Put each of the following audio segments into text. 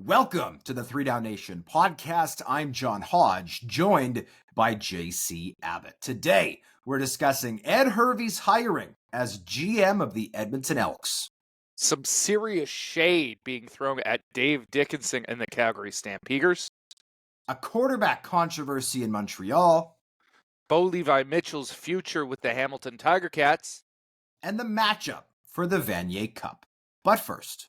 Welcome to the 3 Down Nation podcast. I'm John Hodge, joined by JC Abbott. Today, we're discussing Ed Hervey's hiring as GM of the Edmonton Elks. Some serious shade being thrown at Dave Dickinson and the Calgary Stampeders. A quarterback controversy in Montreal. Levi Mitchell's future with the Hamilton Tiger Cats. And the matchup for the Vanier Cup. But first,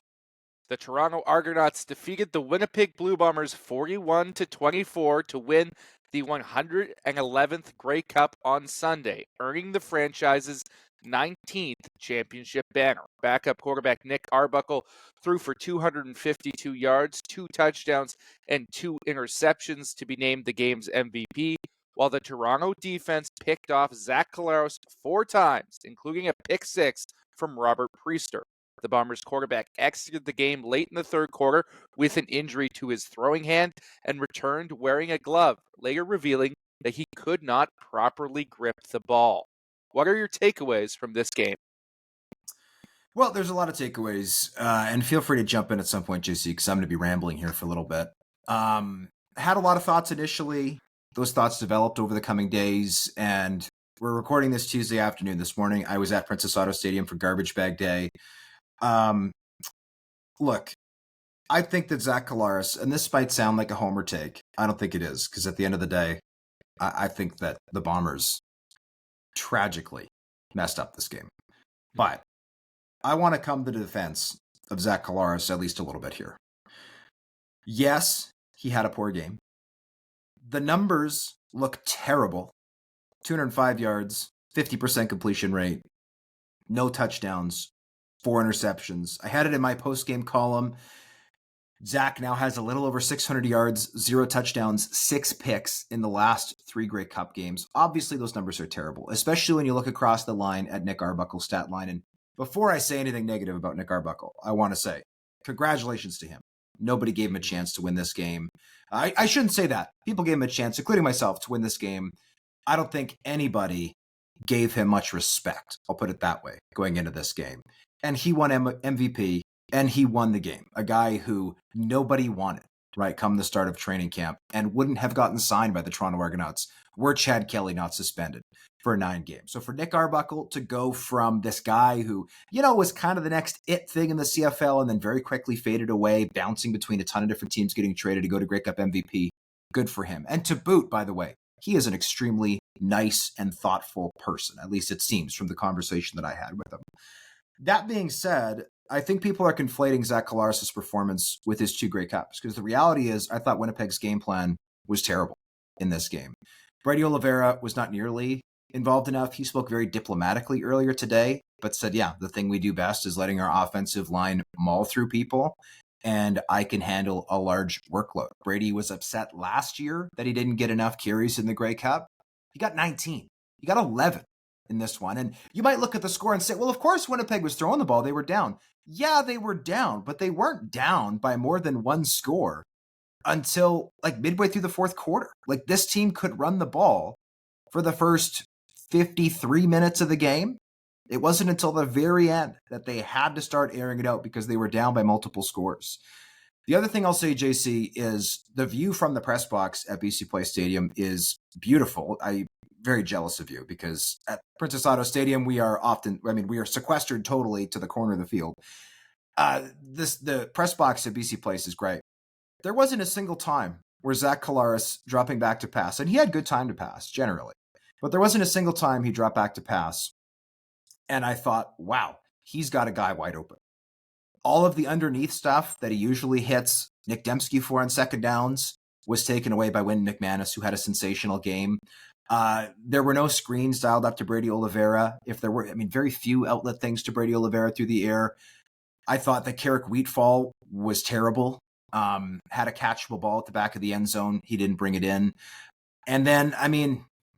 the Toronto Argonauts defeated the Winnipeg Blue Bombers 41-24 to win the 111th Grey Cup on Sunday, earning the franchise's 19th championship banner. Backup quarterback Nick Arbuckle threw for 252 yards, 2 touchdowns, and 2 interceptions to be named the game's MVP, while the Toronto defense picked off Zach Collaros 4 times, including a pick 6 from Robert Priester. The Bombers quarterback exited the game late in the third quarter with an injury to his throwing hand and returned wearing a glove, later revealing that he could not properly grip the ball. What are your takeaways from this game? Well, there's a lot of takeaways, and feel free to jump in at some point, JC, because I'm going to be rambling here for a little bit. Had a lot of thoughts initially. Those thoughts developed over the coming days, and we're recording this Tuesday afternoon. This morning, I was at Princess Auto Stadium for Garbage Bag Day. Look, I think that Zach Collaros, and this might sound like a homer take, I don't think it is, because at the end of the day, I think that the Bombers tragically messed up this game. But I want to come to the defense of Zach Collaros at least a little bit here. Yes, he had a poor game. The numbers look terrible. 205 yards, 50% completion rate, no touchdowns, 4 interceptions. I had it in my post-game column. Zach now has a little over 600 yards, 0 touchdowns, 6 picks in the last 3 Grey Cup games. Obviously, those numbers are terrible, especially when you look across the line at Nick Arbuckle's stat line. And before I say anything negative about Nick Arbuckle, I want to say congratulations to him. Nobody gave him a chance to win this game. I shouldn't say that. People gave him a chance, including myself, to win this game. I don't think anybody gave him much respect. I'll put it that way, going into this game. And he won MVP, and he won the game. A guy who nobody wanted, right, come the start of training camp, and wouldn't have gotten signed by the Toronto Argonauts were Chad Kelly not suspended for 9 games. So for Nick Arbuckle to go from this guy who, was kind of the next it thing in the CFL and then very quickly faded away, bouncing between a ton of different teams, getting traded to go to Grey Cup MVP, good for him. And to boot, by the way, he is an extremely nice and thoughtful person, at least it seems from the conversation that I had with him. That being said, I think people are conflating Zach Collaros' performance with his 2 Grey Cups, because the reality is I thought Winnipeg's game plan was terrible in this game. Brady Oliveira was not nearly involved enough. He spoke very diplomatically earlier today, but said, the thing we do best is letting our offensive line maul through people, and I can handle a large workload. Brady was upset last year that he didn't get enough carries in the Grey Cup. He got 19. He got 11 in this one. And you might look at the score and say, well, of course Winnipeg was throwing the ball. They were down. Yeah, they were down, but they weren't down by more than 1 score until midway through the 4th quarter. This team could run the ball for the first 53 minutes of the game. It wasn't until the very end that they had to start airing it out because they were down by multiple scores. The other thing I'll say, JC, is the view from the press box at BC Place Stadium is beautiful. I'm very jealous of you because at Princess Auto Stadium, we are sequestered totally to the corner of the field. The press box at BC Place is great. There wasn't a single time where Zach Collaros dropping back to pass, and he had good time to pass generally, but there wasn't a single time he dropped back to pass. And I thought, wow, he's got a guy wide open. All of the underneath stuff that he usually hits Nick Dembski for on second downs was taken away by Wynn McManus, who had a sensational game. There were no screens dialed up to Brady Oliveira. If there were, very few outlet things to Brady Oliveira through the air. I thought that Carrick Wheatfall was terrible. Had a catchable ball at the back of the end zone. He didn't bring it in. And then,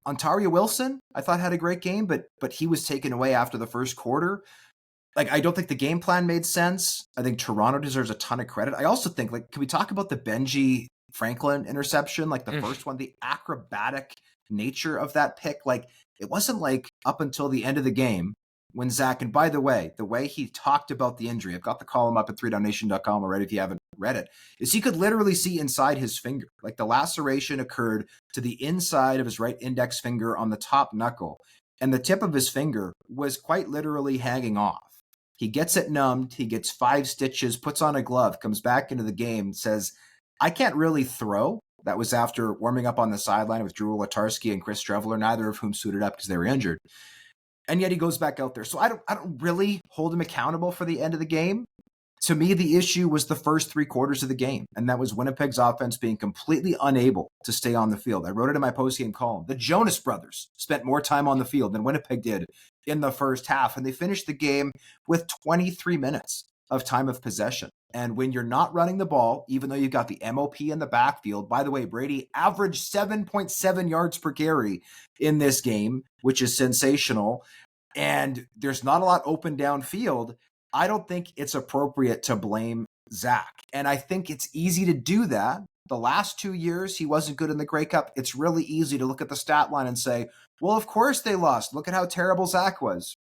Ontario Wilson, I thought had a great game, but he was taken away after the first quarter. I don't think the game plan made sense. I think Toronto deserves a ton of credit. I also think, can we talk about the Benji Franklin interception? The first one, the acrobatic nature of that pick. It wasn't up until the end of the game when Zach, and by the way he talked about the injury, I've got the column up at 3downnation.com already if you haven't read it, is he could literally see inside his finger. Like the laceration occurred to the inside of his right index finger on the top knuckle, and the tip of his finger was quite literally hanging off. He gets it numbed, he gets 5 stitches, puts on a glove, comes back into the game, says, I can't really throw. That was after warming up on the sideline with Drew Latarski and Chris Streveler, neither of whom suited up because they were injured. And yet he goes back out there. So I don't really hold him accountable for the end of the game. To me, the issue was the first 3 quarters of the game, and that was Winnipeg's offense being completely unable to stay on the field. I wrote it in my postgame column. The Jonas brothers spent more time on the field than Winnipeg did in the first half, and they finished the game with 23 minutes of time of possession. And when you're not running the ball, even though you've got the MOP in the backfield, by the way, Brady averaged 7.7 yards per carry in this game, which is sensational, and there's not a lot open downfield, I don't think it's appropriate to blame Zach. And I think it's easy to do that. The last 2 years, he wasn't good in the Grey Cup. It's really easy to look at the stat line and say, well, of course they lost. Look at how terrible Zach was.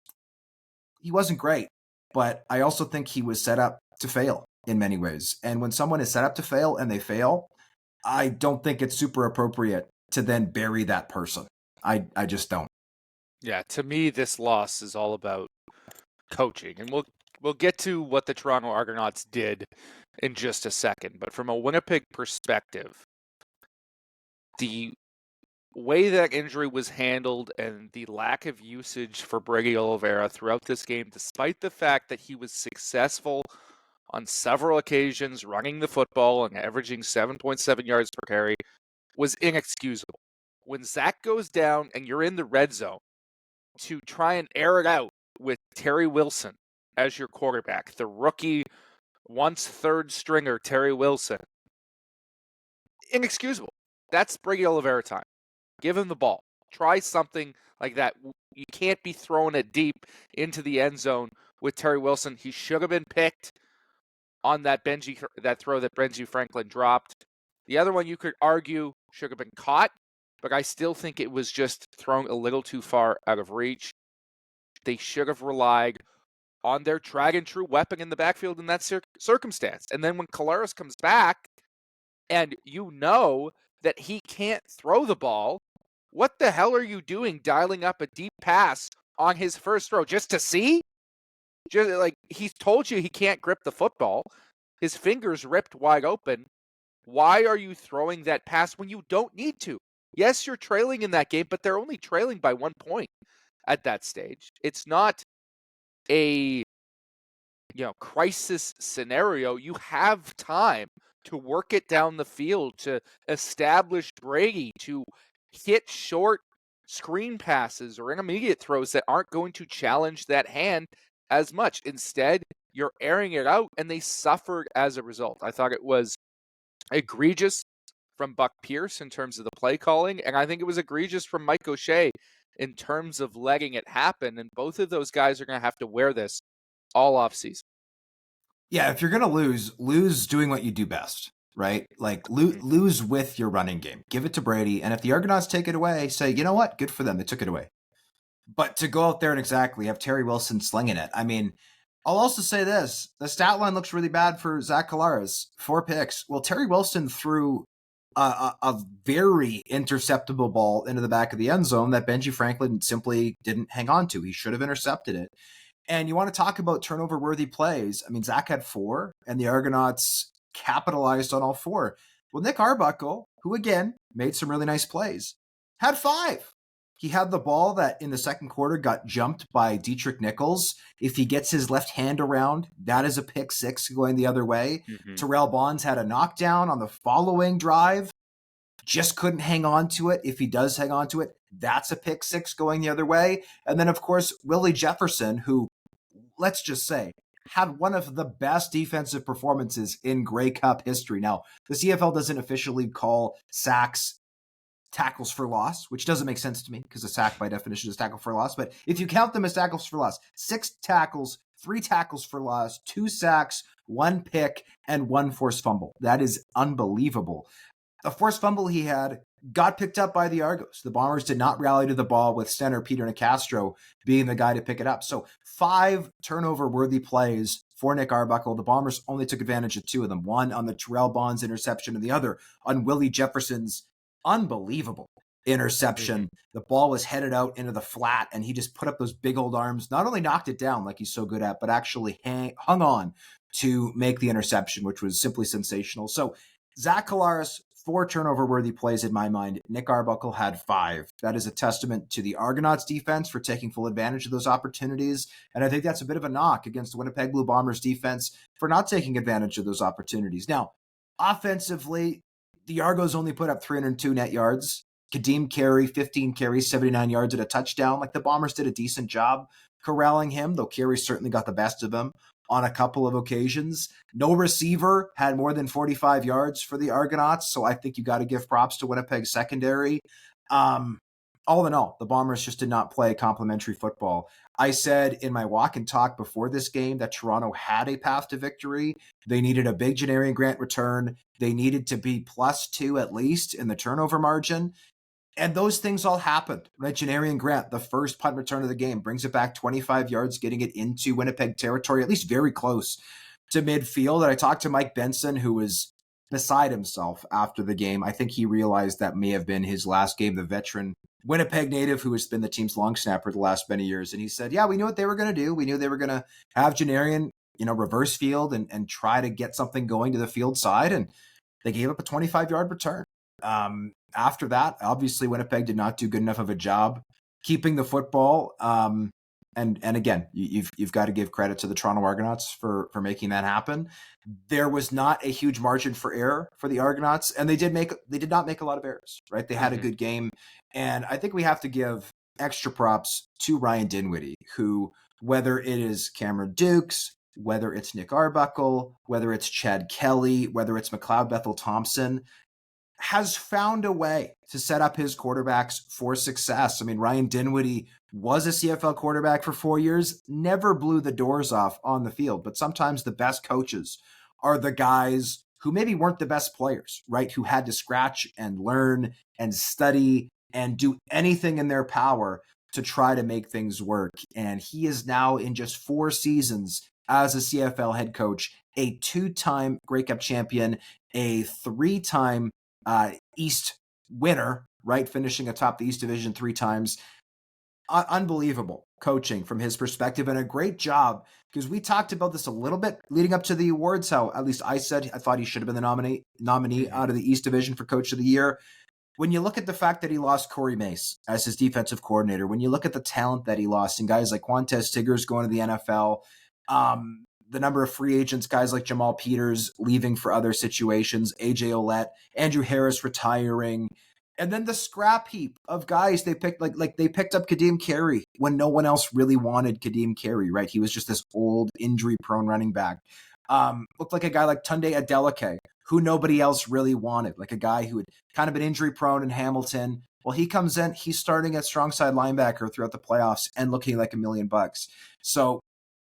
He wasn't great, but I also think he was set up to fail in many ways. And when someone is set up to fail and they fail, I don't think it's super appropriate to then bury that person. I just don't. Yeah, to me, this loss is all about coaching. And we'll get to what the Toronto Argonauts did in just a second. But from a Winnipeg perspective, the way that injury was handled and the lack of usage for Brady Oliveira throughout this game, despite the fact that he was successful on several occasions running the football and averaging 7.7 yards per carry, was inexcusable. When Zach goes down and you're in the red zone, to try and air it out with Terry Wilson as your quarterback, the rookie, once third stringer Terry Wilson, inexcusable. That's Brady Oliveira time. Give him the ball. Try something like that. You can't be throwing it deep into the end zone with Terry Wilson. He should have been picked on that throw that Benji Franklin dropped. The other one you could argue should have been caught, but I still think it was just thrown a little too far out of reach. They should have relied on their tried and true weapon in the backfield in that circumstance. And then when Collaros comes back and you know that he can't throw the ball, what the hell are you doing dialing up a deep pass on his first throw just to see? Just like he's told you he can't grip the football. His fingers ripped wide open. Why are you throwing that pass when you don't need to? Yes, you're trailing in that game, but they're only trailing by 1 point at that stage. It's not a crisis scenario. You have time to work it down the field, to establish Brady, to hit short screen passes or intermediate throws that aren't going to challenge that hand as much. Instead, you're airing it out, and they suffered as a result. I thought it was egregious from Buck Pierce in terms of the play calling, and I think it was egregious from Mike O'Shea in terms of letting it happen, and both of those guys are going to have to wear this all offseason. Yeah, if you're going to lose doing what you do best, right? Like lose with your running game. Give it to Brady, and if the Argonauts take it away, say, you know what? Good for them. They took it away. But to go out there and exactly have Terry Wilson slinging it, I mean, I'll also say this. The stat line looks really bad for Zach Collaros. 4 picks. Well, Terry Wilson threw a very interceptable ball into the back of the end zone that Benji Franklin simply didn't hang on to. He should have intercepted it. And you want to talk about turnover-worthy plays. I mean, Zach had 4, and the Argonauts capitalized on all 4. Well, Nick Arbuckle, who again made some really nice plays, had 5. He had the ball that in the second quarter got jumped by Dietrich Nichols. If he gets his left hand around, that is a pick 6 going the other way. Mm-hmm. Terrell Bonds had a knockdown on the following drive. Just couldn't hang on to it. If he does hang on to it, that's a pick 6 going the other way. And then, of course, Willie Jefferson, who, let's just say, had one of the best defensive performances in Grey Cup history. Now, the CFL doesn't officially call sacks tackles for loss, which doesn't make sense to me because a sack by definition is tackle for loss. But if you count them as tackles for loss, 6 tackles, 3 tackles for loss, 2 sacks, 1 pick, and 1 forced fumble. That is unbelievable. The forced fumble he had got picked up by the Argos. The Bombers did not rally to the ball with center Peter Nicastro being the guy to pick it up. So 5 turnover-worthy plays for Nick Arbuckle. The Bombers only took advantage of 2 of them, one on the Terrell Bonds interception and the other on Willie Jefferson's unbelievable interception. The ball was headed out into the flat, and he just put up those big old arms, not only knocked it down like he's so good at, but actually hung on to make the interception, which was simply sensational. So Zach Collaros, 4 turnover-worthy plays in my mind. Nick Arbuckle had 5. That is a testament to the Argonauts defense for taking full advantage of those opportunities. And I think that's a bit of a knock against the Winnipeg Blue Bombers defense for not taking advantage of those opportunities. Now, offensively, the Argos only put up 302 net yards. Carey, 15 carries, 79 yards at a touchdown. Like, the Bombers did a decent job corralling him, though Carey certainly got the best of him on a couple of occasions. No receiver had more than 45 yards for the Argonauts, so I think you got to give props to Winnipeg's secondary. All in all, the Bombers just did not play complimentary football. I said in my walk and talk before this game that Toronto had a path to victory. They needed a big Janarian Grant return. They needed to be +2 at least in the turnover margin. And those things all happened, right? Janarian Grant, the first punt return of the game, brings it back 25 yards, getting it into Winnipeg territory, at least very close to midfield. And I talked to Mike Benson, who was beside himself after the game. I think he realized that may have been his last game, the veteran Winnipeg native who has been the team's long snapper the last many years. And he said, yeah, we knew what they were going to do. We knew they were going to have Janarian, reverse field and try to get something going to the field side. And they gave up a 25-yard return. After that, obviously, Winnipeg did not do good enough of a job keeping the football. And again, you've got to give credit to the Toronto Argonauts for making that happen. There was not a huge margin for error for the Argonauts, and they did not make a lot of errors, right? They had a good game. And I think we have to give extra props to Ryan Dinwiddie, who, whether it is Cameron Dukes, whether it's Nick Arbuckle, whether it's Chad Kelly, whether it's McLeod Bethel-Thompson, has found a way to set up his quarterbacks for success. I mean, Ryan Dinwiddie was a CFL quarterback for 4 years, never blew the doors off on the field, but sometimes the best coaches are the guys who maybe weren't the best players, right? Who had to scratch and learn and study and do anything in their power to try to make things work. And he is now, in just 4 seasons as a CFL head coach, a 2-time Grey Cup champion, a 3-time East winner, right? Finishing atop the East Division 3 times. Unbelievable coaching from his perspective, and a great job, because we talked about this a little bit leading up to the awards, how at least I said I thought he should have been the nominee out of the East Division for Coach of the Year. When you look at the fact that he lost Corey Mace as his defensive coordinator, when you look at the talent that he lost, and guys like Quantez Tigers going to the NFL, the number of free agents, guys like Jamal Peters leaving for other situations, AJ Ouellette, Andrew Harris retiring, and then the scrap heap of guys they picked, like they picked up Kadeem Carey when no one else really wanted Kadeem Carey, right? He was just this old, injury-prone running back. Looked like a guy like Tunde Adeleke, who nobody else really wanted, like a guy who had kind of been injury-prone in Hamilton. Well, he comes in, he's starting at strong side linebacker throughout the playoffs and looking like $1 million. So,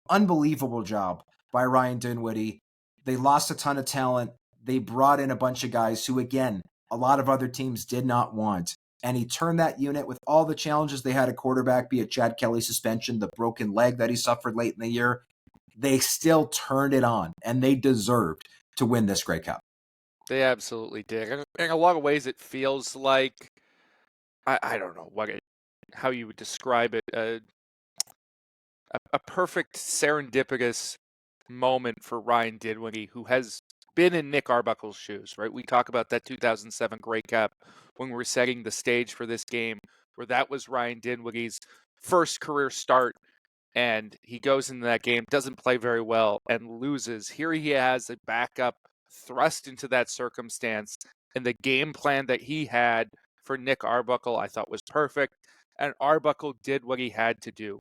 unbelievable job by Ryan Dinwiddie. They lost a ton of talent. They brought in a bunch of guys who, again, a lot of other teams did not want. And he turned that unit with all the challenges they had at quarterback, be it Chad Kelly's suspension, the broken leg that he suffered late in the year. They still turned it on, and they deserved to win this Grey Cup. They absolutely did. And in a lot of ways, it feels like, I don't know how you would describe it, a perfect serendipitous moment for Ryan Dinwiddie, who has been in Nick Arbuckle's shoes, right? We talk about that 2007 Grey Cup when we're setting the stage for this game, where that was Ryan Dinwiddie's first career start, and he goes into that game, doesn't play very well, and loses. Here he has a backup thrust into that circumstance, and the game plan that he had for Nick Arbuckle, I thought, was perfect, and Arbuckle did what he had to do.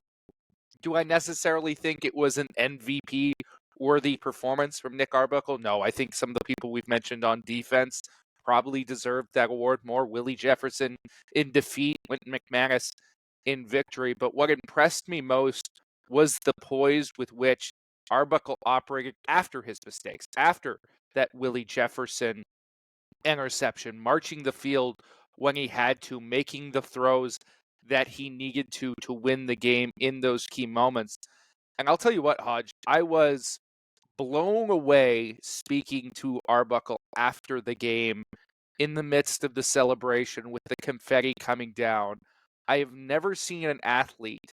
Do I necessarily think it was an MVP-worthy performance from Nick Arbuckle? No, I think some of the people we've mentioned on defense probably deserved that award more. Willie Jefferson in defeat, Wynton McManus in victory. But what impressed me most was the poise with which Arbuckle operated after his mistakes, after that Willie Jefferson interception, marching the field when he had to, making the throws that he needed to win the game in those key moments. And I'll tell you what, Hodge, I was blown away speaking to Arbuckle after the game in the midst of the celebration with the confetti coming down. I have never seen an athlete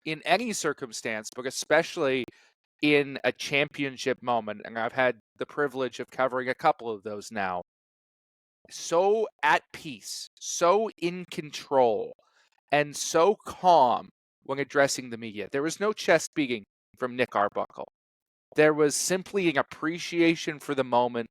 in any circumstance, but especially in a championship moment, and I've had the privilege of covering a couple of those now, so at peace, so in control, and so calm when addressing the media. There was no chest beating from Nick Arbuckle. There was simply an appreciation for the moment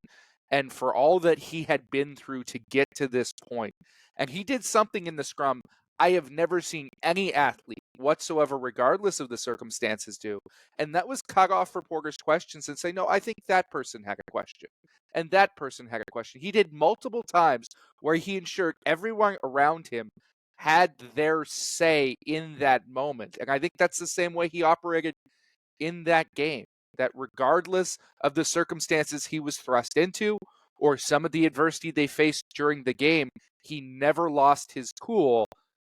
and for all that he had been through to get to this point. And he did something in the scrum I have never seen any athlete whatsoever, regardless of the circumstances, do. And that was cut off reporters' questions and say, no, I think that person had a question. And that person had a question. He did multiple times where he ensured everyone around him had their say in that moment. And I think that's the same way he operated in that game, that regardless of the circumstances he was thrust into or some of the adversity they faced during the game, he never lost his cool,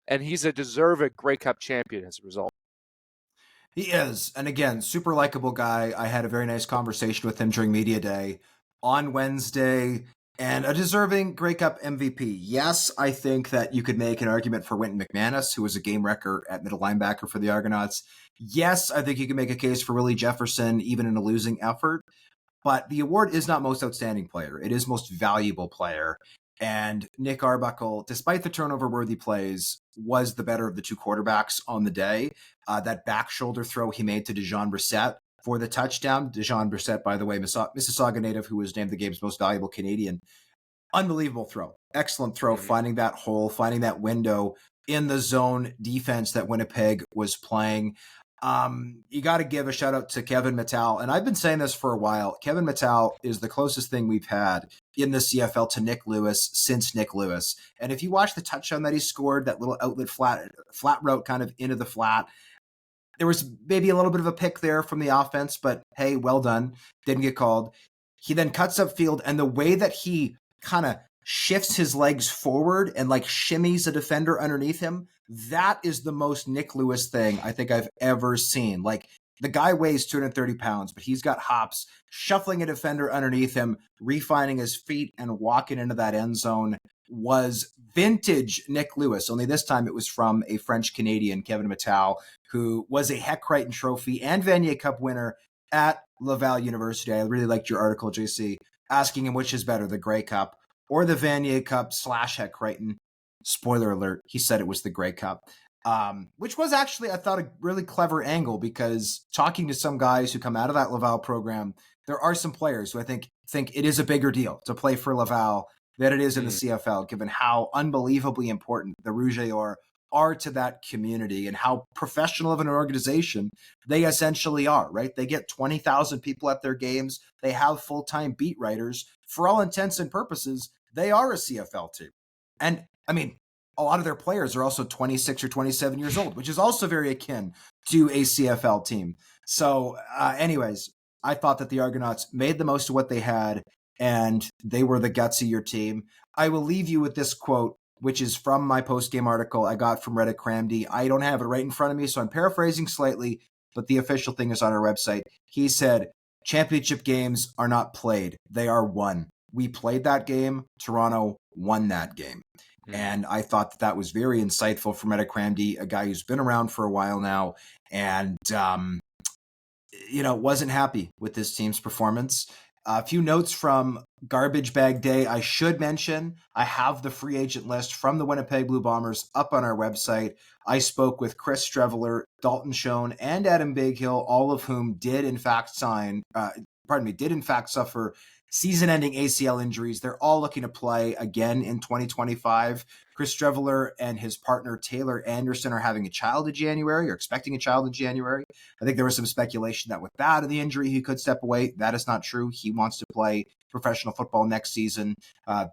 and he's a deserved Grey Cup champion as a result. He is. And again, super likable guy. I had a very nice conversation with him during Media Day on Wednesday, and a deserving Grey Cup MVP. Yes, I think that you could make an argument for Wynton McManus, who was a game wrecker at middle linebacker for the Argonauts. Yes, I think you can make a case for Willie Jefferson, even in a losing effort. But the award is not most outstanding player. It is most valuable player. And Nick Arbuckle, despite the turnover-worthy plays, was the better of the two quarterbacks on the day. That back shoulder throw he made to Dejon Brissett for the touchdown. Dejon Brissett, by the way, Mississauga native, who was named the game's most valuable Canadian. Unbelievable throw. Excellent throw, finding that hole, finding that window in the zone defense that Winnipeg was playing. You got to give a shout out to Kevin Mattal. And I've been saying this for a while. Kevin Mattal is the closest thing we've had in the CFL to Nick Lewis since Nick Lewis. And if you watch the touchdown that he scored, that little outlet flat route kind of into the flat, there was maybe a little bit of a pick there from the offense, but hey, well done. Didn't get called. He then cuts upfield, and the way that he kind of shifts his legs forward and like shimmies a defender underneath him, that is the most Nick Lewis thing I think I've ever seen. Like, the guy weighs 230 pounds, but he's got hops, shuffling a defender underneath him, refining his feet and walking into that end zone was vintage Nick Lewis. Only this time it was from a French Canadian, Kevin Mattal, who was a Heck Crichton Trophy and Vanier Cup winner at Laval University. I really liked your article, JC, asking him which is better, the Grey Cup or the Vanier Cup / Heck Crichton. Spoiler alert, he said it was the Grey Cup, which was actually, I thought, a really clever angle, because talking to some guys who come out of that Laval program, there are some players who I think it is a bigger deal to play for Laval than it is in the CFL, given how unbelievably important the Rouge et Or are to that community and how professional of an organization they essentially are, right? They get 20,000 people at their games. They have full-time beat writers. For all intents and purposes, they are a CFL team. And I mean, a lot of their players are also 26 or 27 years old, which is also very akin to a CFL team. So anyways, I thought that the Argonauts made the most of what they had, and they were the gutsier team. I will leave you with this quote, which is from my post-game article I got from Reddit Cramdy. I don't have it right in front of me, so I'm paraphrasing slightly, but the official thing is on our website. He said, "Championship games are not played. They are won. We played that game. Toronto won that game." And I thought that was very insightful from Reddit Cramdy, a guy who's been around for a while now, and wasn't happy with this team's performance. A few notes from Garbage Bag Day. I should mention, I have the free agent list from the Winnipeg Blue Bombers up on our website. I spoke with Chris Streveler, Dalton Schoen, and Adam Bighill, all of whom did in fact suffer season-ending ACL injuries. They're all looking to play again in 2025. Chris Streveler and his partner Taylor Anderson are having a child in January, or expecting a child in January. I think there was some speculation that with that and the injury, he could step away. That is not true. He wants to play professional football next season.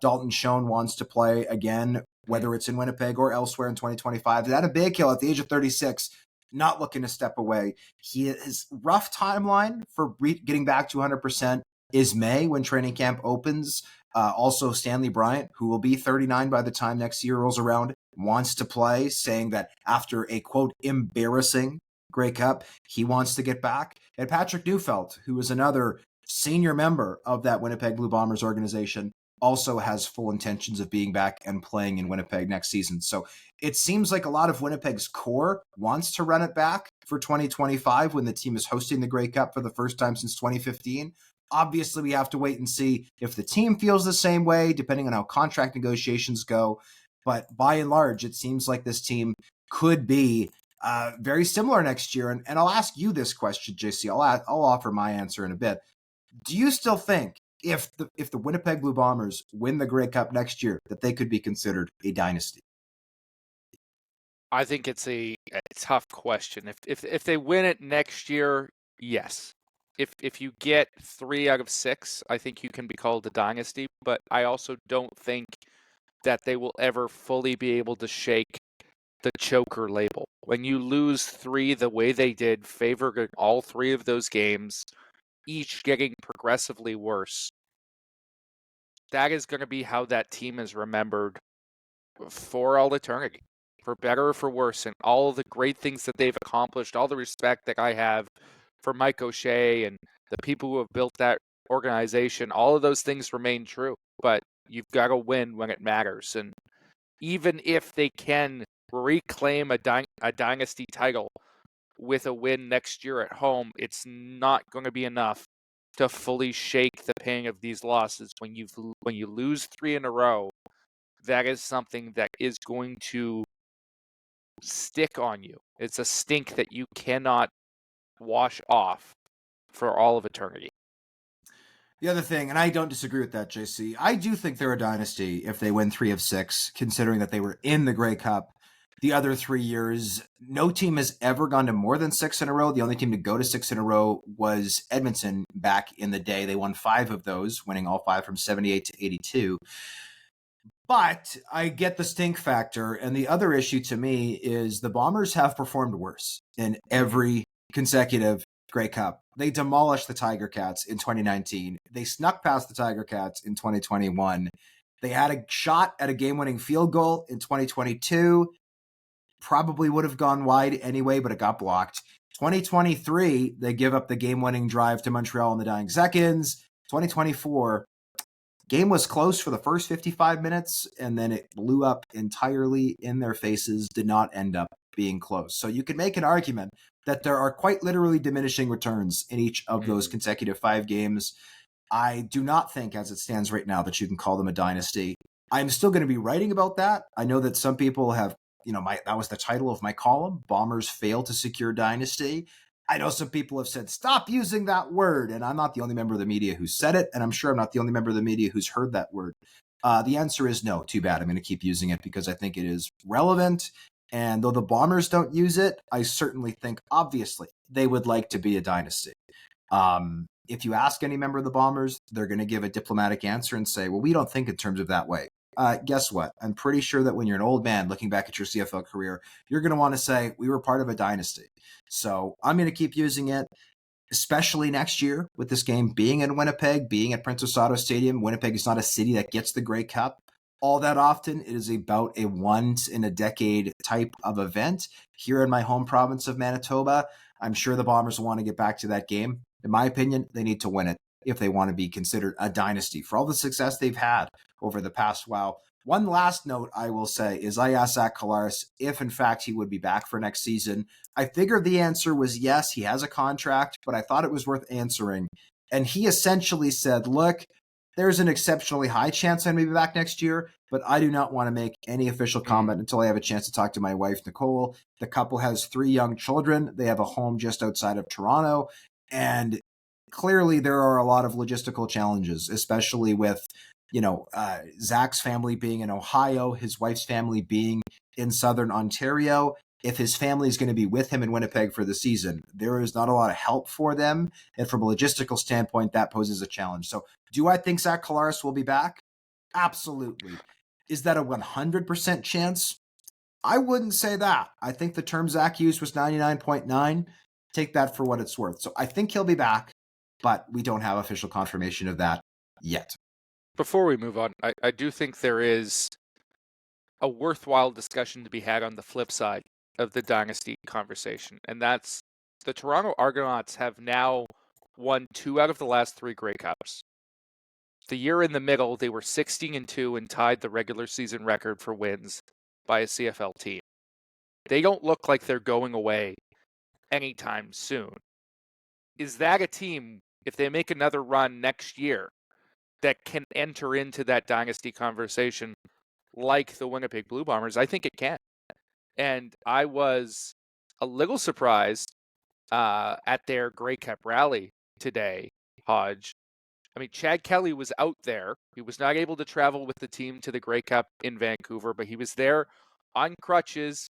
Dalton Schoen wants to play again, whether it's in Winnipeg or elsewhere in 2025. Adam Bighill, at the age of 36, not looking to step away. His rough timeline for getting back to 100% is May, when training camp opens. Also, Stanley Bryant, who will be 39 by the time next year rolls around, wants to play, saying that after a, quote, embarrassing Grey Cup, he wants to get back. And Patrick Neufeld, who is another senior member of that Winnipeg Blue Bombers organization, also has full intentions of being back and playing in Winnipeg next season. So it seems like a lot of Winnipeg's core wants to run it back for 2025 when the team is hosting the Grey Cup for the first time since 2015. Obviously, we have to wait and see if the team feels the same way, depending on how contract negotiations go. But by and large, it seems like this team could be very similar next year. And I'll ask you this question, JC. I'll offer my answer in a bit. Do you still think if the Winnipeg Blue Bombers win the Grey Cup next year, that they could be considered a dynasty? I think it's a tough question. If they win it next year, yes. If you get 3 out of 6, I think you can be called a dynasty. But I also don't think that they will ever fully be able to shake the choker label. When you lose 3 the way they did, favoring all 3 of those games, each getting progressively worse, that is going to be how that team is remembered for all eternity, for better or for worse. And all of the great things that they've accomplished, all the respect that I have for Mike O'Shea and the people who have built that organization, all of those things remain true. But you've got to win when it matters. And even if they can reclaim a dynasty title with a win next year at home, it's not going to be enough to fully shake the pain of these losses. When you lose 3 in a row, that is something that is going to stick on you. It's a stink that you cannot wash off for all of eternity. The other thing, and I don't disagree with that, JC, I do think they're a dynasty if they win 3 of 6, considering that they were in the Grey Cup the other 3 years. No team has ever gone to more than 6 in a row. The only team to go to 6 in a row was Edmonton back in the day. They won 5 of those, winning all 5 from 78 to 82. But I get the stink factor. And the other issue to me is the Bombers have performed worse in every consecutive Grey Cup. They demolished the Tiger Cats in 2019. They snuck past the Tiger Cats in 2021. They had a shot at a game-winning field goal in 2022. Probably would have gone wide anyway, but it got blocked. 2023, they give up the game-winning drive to Montreal in the dying seconds. 2024, game was close for the first 55 minutes, and then it blew up entirely in their faces, did not end up being close. So you can make an argument that there are quite literally diminishing returns in each of those consecutive 5 games. I do not think, as it stands right now, that you can call them a dynasty. I'm still going to be writing about that. I know that some people have, that was the title of my column, Bombers Fail to Secure Dynasty. I know some people have said, stop using that word. And I'm not the only member of the media who said it. And I'm sure I'm not the only member of the media who's heard that word. The answer is no. Too bad. I'm going to keep using it because I think it is relevant. And though the Bombers don't use it, I certainly think, obviously, they would like to be a dynasty. If you ask any member of the Bombers, they're going to give a diplomatic answer and say, well, we don't think in terms of that way. Guess what? I'm pretty sure that when you're an old man looking back at your CFL career, you're going to want to say, we were part of a dynasty. So I'm going to keep using it, especially next year with this game being in Winnipeg, being at Prince Osado Stadium. Winnipeg is not a city that gets the Grey Cup all that often. It is about a once-in-a-decade type of event here in my home province of Manitoba. I'm sure the Bombers will want to get back to that game. In my opinion, they need to win it if they want to be considered a dynasty for all the success they've had over the past while. One last note I will say is I asked Zach Collaros if, in fact, he would be back for next season. I figured the answer was yes, he has a contract, but I thought it was worth answering. And he essentially said, look, there's an exceptionally high chance I may be back next year, but I do not want to make any official comment until I have a chance to talk to my wife, Nicole. The couple has 3 young children. They have a home just outside of Toronto. And clearly there are a lot of logistical challenges, especially with, Zach's family being in Ohio, his wife's family being in Southern Ontario. If his family is going to be with him in Winnipeg for the season, there is not a lot of help for them. And from a logistical standpoint, that poses a challenge. So do I think Zach Collaros will be back? Absolutely. Is that a 100% chance? I wouldn't say that. I think the term Zach used was 99.9. Take that for what it's worth. So I think he'll be back, but we don't have official confirmation of that yet. Before we move on, I do think there is a worthwhile discussion to be had on the flip side of the dynasty conversation, and that's the Toronto Argonauts have now won 2 out of the last 3 Grey Cups. The year in the middle, they were 16-2 and tied the regular season record for wins by a CFL team. They don't look like they're going away anytime soon. Is that a team, if they make another run next year, that can enter into that dynasty conversation like the Winnipeg Blue Bombers? I think it can. And I was a little surprised at their Grey Cup rally today, Hodge. I mean, Chad Kelly was out there. He was not able to travel with the team to the Grey Cup in Vancouver, but he was there on crutches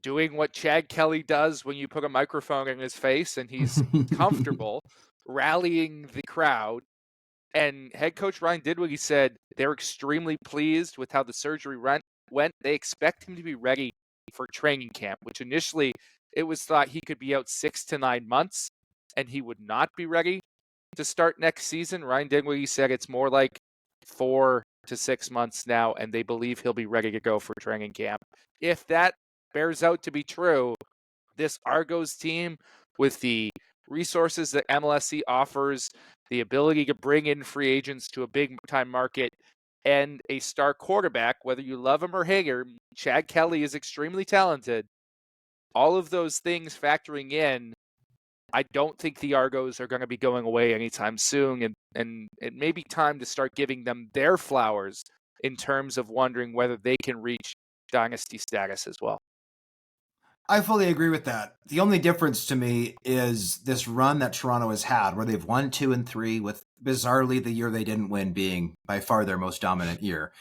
doing what Chad Kelly does when you put a microphone in his face and he's comfortable, rallying the crowd. And head coach Ryan did what he said. They're extremely pleased with how the surgery went. They expect him to be ready for training camp, which initially it was thought he could be out 6 to 9 months and he would not be ready to start next season. Ryan Dinwiddie said it's more like 4 to 6 months now, and they believe he'll be ready to go for training camp. If that bears out to be true, this Argos team, with the resources that MLSC offers, the ability to bring in free agents to a big-time market, and a star quarterback, whether you love him or hate him, Chad Kelly is extremely talented. All of those things factoring in, I don't think the Argos are going to be going away anytime soon, and it may be time to start giving them their flowers in terms of wondering whether they can reach dynasty status as well. I fully agree with that. The only difference to me is this run that Toronto has had, where they've won 2 and 3, with bizarrely the year they didn't win being by far their most dominant year.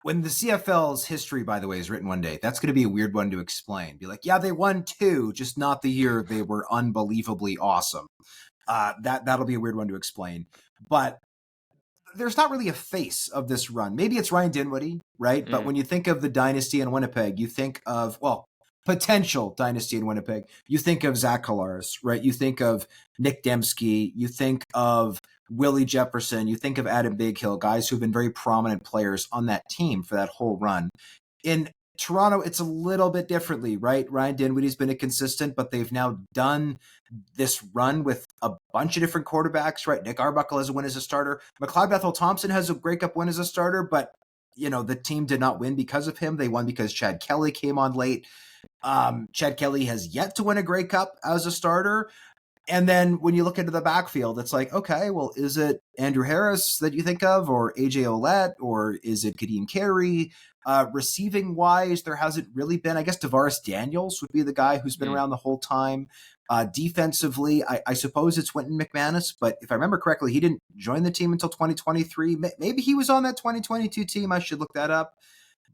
When the CFL's history, by the way, is written one day, that's going to be a weird one to explain. Be like, yeah, they won 2, just not the year they were unbelievably awesome. That'll be a weird one to explain. But there's not really a face of this run. Maybe it's Ryan Dinwiddie, right? But when you think of the dynasty in Winnipeg, you think of, well, potential dynasty in Winnipeg, you think of Zach Collaros, right? You think of Nick Dembski, you think of Willie Jefferson, you think of Adam Bighill, guys who've been very prominent players on that team for that whole run. In Toronto, it's a little bit differently, right? Ryan Dinwiddie's been a consistent, but they've now done this run with a bunch of different quarterbacks, right? Nick Arbuckle has a win as a starter. McLeod Bethel-Thompson has a Grey Cup win as a starter, but the team did not win because of him. They won because Chad Kelly came on late. Chad Kelly has yet to win a Grey Cup as a starter. And then when you look into the backfield, it's like, okay, well, is it Andrew Harris that you think of, or AJ Ouellette, or is it Kadeem Carey? Receiving wise, there hasn't really been. I guess Tavares Daniels would be the guy who's been around the whole time. Defensively, I suppose it's Wynton McManus, but if I remember correctly, he didn't join the team until 2023. Maybe he was on that 2022 team. I should look that up.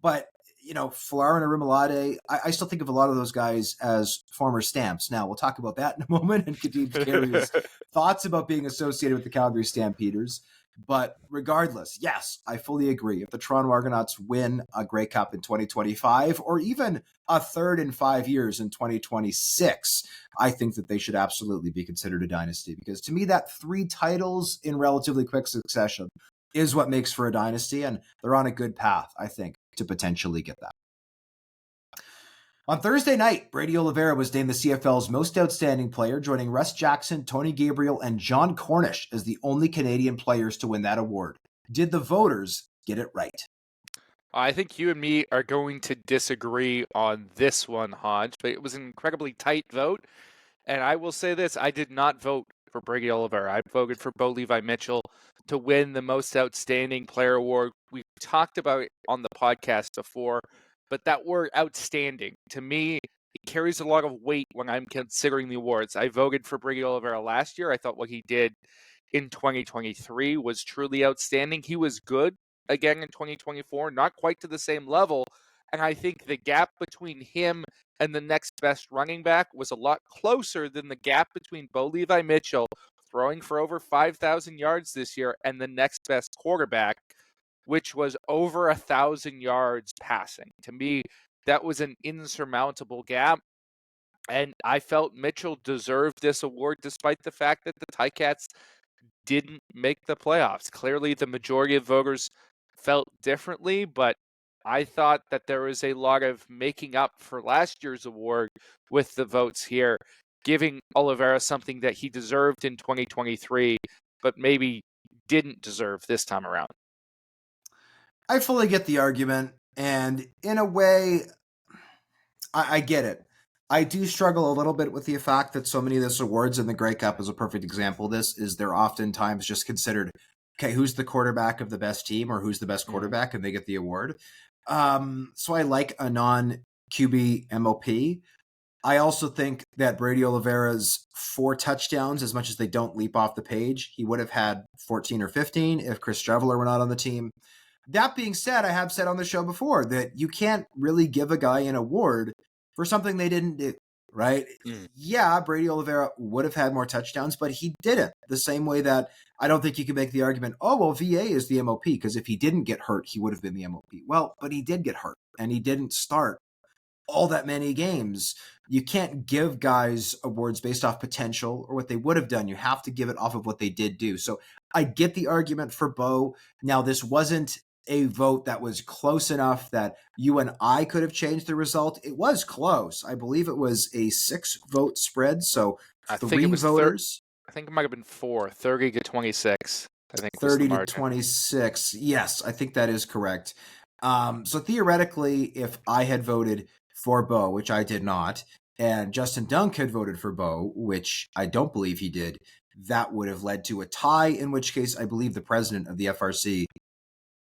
But Falar and Arimolade, I still think of a lot of those guys as former Stamps. Now, we'll talk about that in a moment, and Kadeem Carey's thoughts about being associated with the Calgary Stampeders. But regardless, yes, I fully agree. If the Toronto Argonauts win a Grey Cup in 2025, or even a third in 5 years in 2026, I think that they should absolutely be considered a dynasty. Because to me, that 3 titles in relatively quick succession is what makes for a dynasty, and they're on a good path, I think, to potentially get that. On Thursday night, Brady Oliveira was named the CFL's most outstanding player, joining Russ Jackson, Tony Gabriel, and John Cornish as the only Canadian players to win that award. Did the voters get it right? I think you and me are going to disagree on this one, Hodge, but it was an incredibly tight vote. And I will say this, I did not vote for Brady Oliveira. I voted for Levi Mitchell to win the most outstanding player award. We talked about it on the podcast before, but that word outstanding, to me, it carries a lot of weight when I'm considering the awards. I voted for Brady Oliveira last year. I thought what he did in 2023 was truly outstanding. He was good again in 2024, not quite to the same level. And I think the gap between him and the next best running back was a lot closer than the gap between Levi Mitchell, throwing for over 5,000 yards this year, and the next best quarterback, which was over 1,000 yards passing. To me, that was an insurmountable gap. And I felt Mitchell deserved this award despite the fact that the Ticats didn't make the playoffs. Clearly, the majority of voters felt differently, but I thought that there was a lot of making up for last year's award with the votes here. giving Oliveira something that he deserved in 2023, but maybe didn't deserve this time around. I fully get the argument, and in a way, I get it. I do struggle a little bit with the fact that so many of these awards in the Grey Cup is a perfect example of this, is they're oftentimes just considered, okay, who's the quarterback of the best team or who's the best quarterback, and they get the award. So I like a non-QB MOP. I also think that Brady Oliveira's 4 touchdowns, as much as they don't leap off the page, he would have had 14 or 15 if Chris Streveler were not on the team. That being said, I have said on the show before that you can't really give a guy an award for something they didn't do, right? Yeah, Brady Oliveira would have had more touchdowns, but he didn't. The same way that I don't think you can make the argument, oh, well, VA is the MOP, because if he didn't get hurt, he would have been the MOP. Well, but he did get hurt, and he didn't start all that many games. You can't give guys awards based off potential or what they would have done. You have to give it off of what they did do. So I get the argument for Bo. Now, this wasn't a vote that was close enough that you and I could have changed the result. It was close. I believe it was a 6-vote spread. So I 3 think it was voters. I think it might have been 4, 30 to 26. I think 30 to 26. Yes, I think that is correct. So theoretically, if I had voted for Bo, which I did not, and Justin Dunk had voted for Bo, which I don't believe he did, that would have led to a tie, in which case I believe the president of the FRC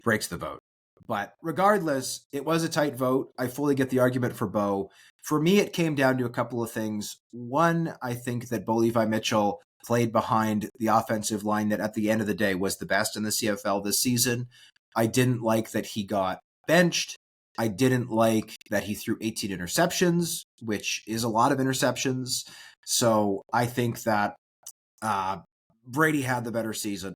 breaks the vote. But regardless, it was a tight vote. I fully get the argument for Bo. For me, it came down to a couple of things. One, I think that Levi Mitchell played behind the offensive line that at the end of the day was the best in the CFL this season. I didn't like that he got benched. I didn't like that he threw 18 interceptions, which is a lot of interceptions. So I think that Brady had the better season.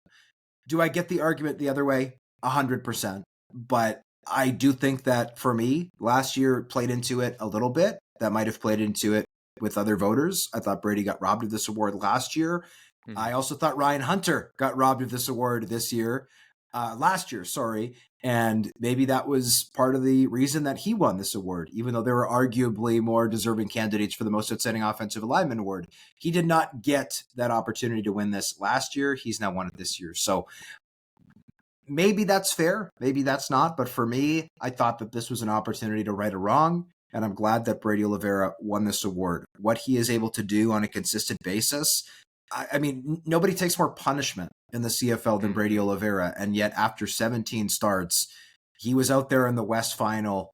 Do I get the argument the other way? 100%. But I do think that for me, last year played into it a little bit. That might have played into it with other voters. I thought Brady got robbed of this award last year. I also thought Ryan Hunter got robbed of this award last year, sorry. And maybe that was part of the reason that he won this award, even though there were arguably more deserving candidates for the most outstanding offensive lineman award. He did not get that opportunity to win this last year. He's now won it this year. So maybe that's fair. Maybe that's not. But for me, I thought that this was an opportunity to right a wrong. And I'm glad that Brady Oliveira won this award. What he is able to do on a consistent basis, I mean, nobody takes more punishment in the CFL than Brady Oliveira. And yet after 17 starts, he was out there in the West Final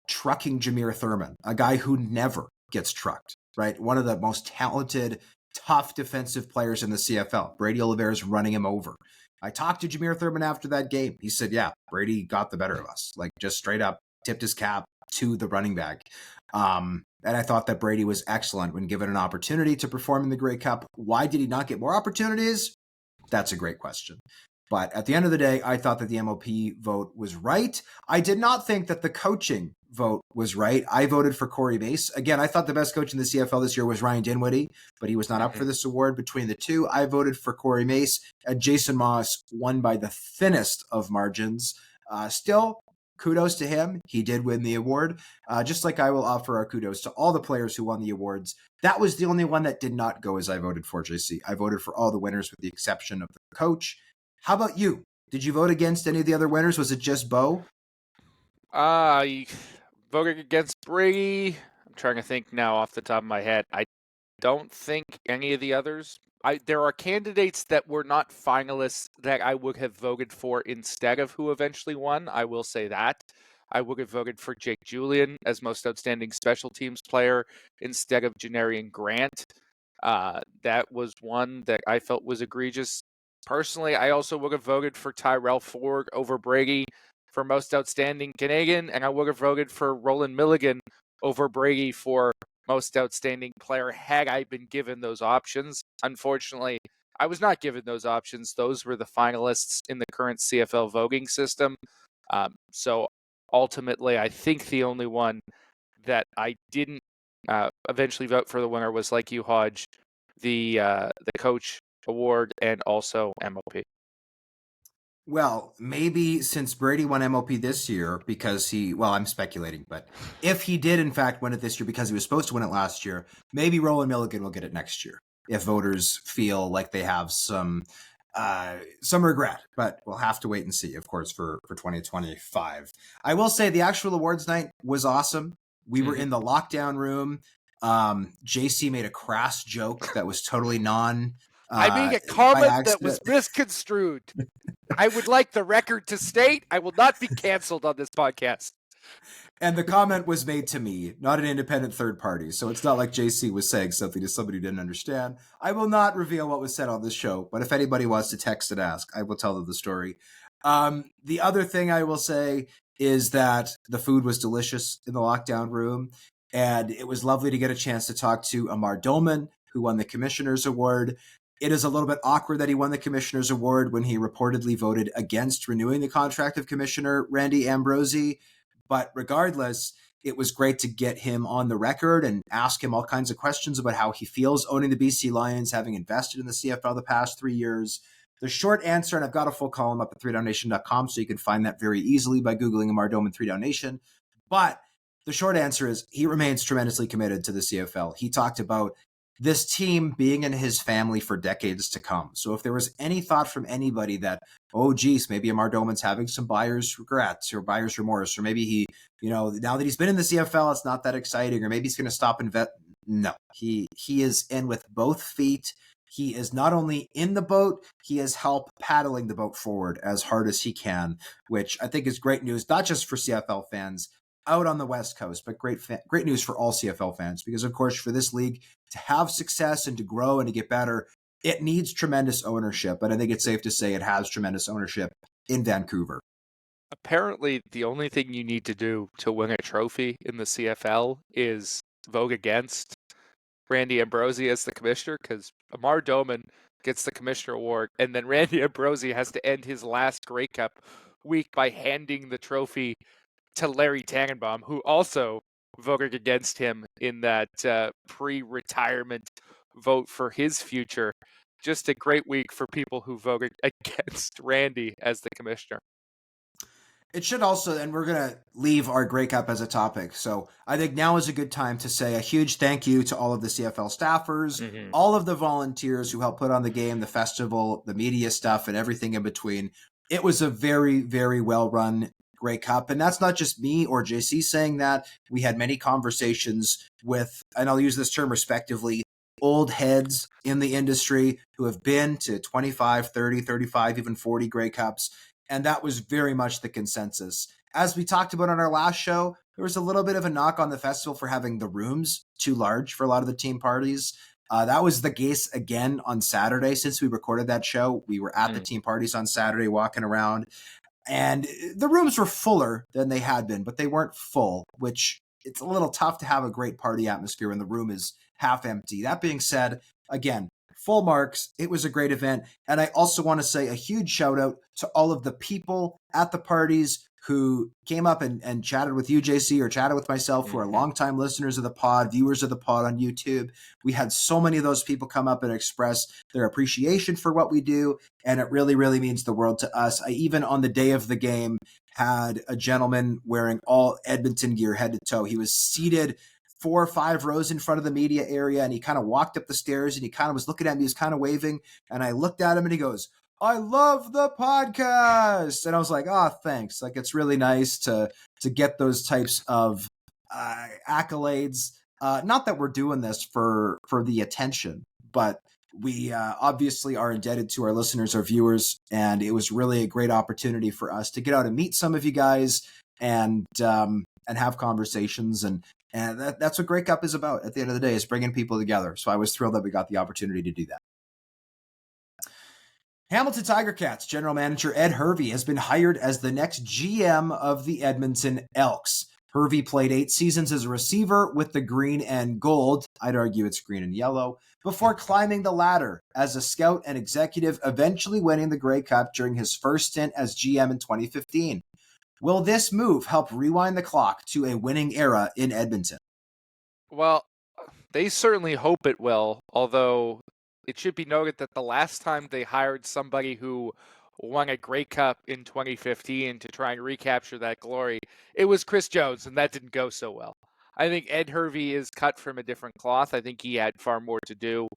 trucking Jameer Thurman, a guy who never gets trucked, right? One of the most talented, tough defensive players in the CFL. Brady Oliveira's running him over. I talked to Jameer Thurman after that game. He said, yeah, Brady got the better of us. Like, just straight up tipped his cap to the running back. And I thought that Brady was excellent when given an opportunity to perform in the Grey Cup. Why did he not get more opportunities? That's a great question. But at the end of the day, I thought that the MOP vote was right. I did not think that the coaching vote was right. I voted for Corey Mace. Again, I thought the best coach in the CFL this year was Ryan Dinwiddie, but he was not up for this award. Between the two, I voted for Corey Mace. And Jason Moss won by the thinnest of margins. Still, kudos to him. He did win the award. Just like I will offer our kudos to all the players who won the awards. That was the only one that did not go as I voted for, JC. I voted for all the winners with the exception of the coach. How about you? Did you vote against any of the other winners? Was it just Bo? I voted against Brady. I'm trying to think now off the top of my head. I don't think any of the others. There are candidates that were not finalists that I would have voted for instead of who eventually won. I will say that. I would have voted for Jake Julian as most outstanding special teams player instead of Janarian Grant. That was one that I felt was egregious. Personally, I also would have voted for Tyrell Ford over Brady for most outstanding Canadian, and I would have voted for Roland Milligan over Brady for most outstanding player had I been given those options. Unfortunately, I was not given those options. Those were the finalists in the current CFL voting system. So ultimately, I think the only one that I didn't eventually vote for the winner was, like you, Hodge, the coach award and also MOP. Well, maybe since Brady won MOP this year because I'm speculating, but if he did in fact win it this year because he was supposed to win it last year, maybe Roland Milligan will get it next year if voters feel like they have some regret. But we'll have to wait and see, of course, for 2025. I will say the actual awards night was awesome. We were in the lockdown room. JC made a crass joke that was totally I made a comment that was misconstrued. I would like the record to state I will not be canceled on this podcast. And the comment was made to me, not an independent third party. So it's not like JC was saying something to somebody who didn't understand. I will not reveal what was said on this show, but if anybody wants to text and ask, I will tell them the story. The other thing I will say is that the food was delicious in the lockdown room. And it was lovely to get a chance to talk to Amar Dolman, who won the Commissioner's Award. It is a little bit awkward that he won the Commissioner's Award when he reportedly voted against renewing the contract of Commissioner Randy Ambrosie. But regardless, it was great to get him on the record and ask him all kinds of questions about how he feels owning the BC Lions, having invested in the CFL the past 3 years. The short answer, and I've got a full column up at 3downnation.com, so you can find that very easily by Googling Amar Doman 3Down Nation. But the short answer is he remains tremendously committed to the CFL. He talked about this team being in his family for decades to come. So if there was any thought from anybody that, oh, geez, maybe Amar Doman's having some buyer's regrets or buyer's remorse, or maybe he, now that he's been in the CFL, it's not that exciting, or maybe he's going to stop and vet. No, he is in with both feet. He is not only in the boat, he has helped paddling the boat forward as hard as he can, which I think is great news, not just for CFL fans out on the West Coast, but great news for all CFL fans, because of course for this league to have success and to grow and to get better, it needs tremendous ownership. And I think it's safe to say it has tremendous ownership in Vancouver. Apparently, the only thing you need to do to win a trophy in the CFL is vote against Randy Ambrosie as the commissioner, because Amar Doman gets the commissioner award, and then Randy Ambrosie has to end his last Grey Cup week by handing the trophy to Larry Tannenbaum, who also voted against him in that pre-retirement vote for his future. Just a great week for people who voted against Randy as the commissioner. It should also, and we're going to leave our Grey Cup as a topic. So I think now is a good time to say a huge thank you to all of the CFL staffers, all of the volunteers who helped put on the game, the festival, the media stuff, and everything in between. It was a very, very well-run Grey Cup. And that's not just me or JC saying that. We had many conversations with, and I'll use this term respectively, old heads in the industry who have been to 25, 30, 35, even 40 Grey Cups. And that was very much the consensus. As we talked about on our last show, there was a little bit of a knock on the festival for having the rooms too large for a lot of the team parties. That was the case again on Saturday. Since we recorded that show, we were at the team parties on Saturday walking around. And the rooms were fuller than they had been, but they weren't full, which it's a little tough to have a great party atmosphere when the room is half empty. That being said, again, full marks. It was a great event. And I also want to say a huge shout out to all of the people at the parties who came up and chatted with you, JC, or chatted with myself, who are longtime listeners of the pod, viewers of the pod on YouTube. We had so many of those people come up and express their appreciation for what we do, and it really, really means the world to us. I even, on the day of the game, had a gentleman wearing all Edmonton gear head to toe. He was seated 4 or 5 rows in front of the media area, and he kind of walked up the stairs, and he kind of was looking at me, he was kind of waving, and I looked at him, and he goes, "I love the podcast." And I was like, oh, thanks. Like, it's really nice to get those types of accolades. Not that we're doing this for the attention, but we obviously are indebted to our listeners, our viewers, and it was really a great opportunity for us to get out and meet some of you guys and have conversations. And that's what Grey Cup is about at the end of the day, is bringing people together. So I was thrilled that we got the opportunity to do that. Hamilton Tiger Cats general manager Ed Hervey has been hired as the next GM of the Edmonton Elks. Hervey played 8 seasons as a receiver with the green and gold, I'd argue it's green and yellow, before climbing the ladder as a scout and executive, eventually winning the Grey Cup during his first stint as GM in 2015. Will this move help rewind the clock to a winning era in Edmonton? Well, they certainly hope it will, although it should be noted that the last time they hired somebody who won a Grey Cup in 2015 to try and recapture that glory, it was Chris Jones, and that didn't go so well. I think Ed Hervey is cut from a different cloth. I think he had far more to do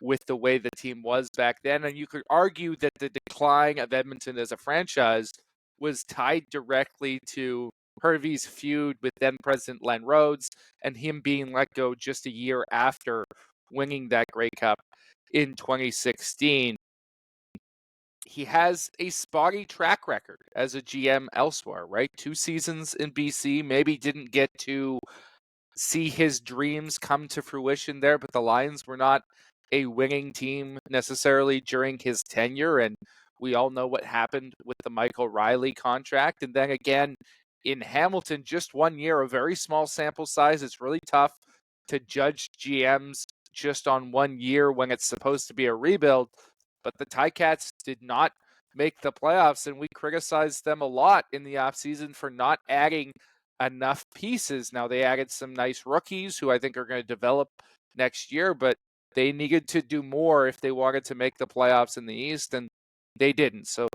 with the way the team was back then. And you could argue that the decline of Edmonton as a franchise was tied directly to Hervey's feud with then President Len Rhodes and him being let go just a year after winning that Grey Cup in 2016. He has a spotty track record as a GM elsewhere, right? 2 seasons in BC, maybe didn't get to see his dreams come to fruition there, but the Lions were not a winning team necessarily during his tenure, and we all know what happened with the Michael Riley contract. And then again, in Hamilton, just 1 year, a very small sample size. It's really tough to judge GMs just on 1 year when it's supposed to be a rebuild, but the Ticats did not make the playoffs, and we criticized them a lot in the offseason for not adding enough pieces. Now, they added some nice rookies who I think are going to develop next year, but they needed to do more if they wanted to make the playoffs in the East, and they didn't. So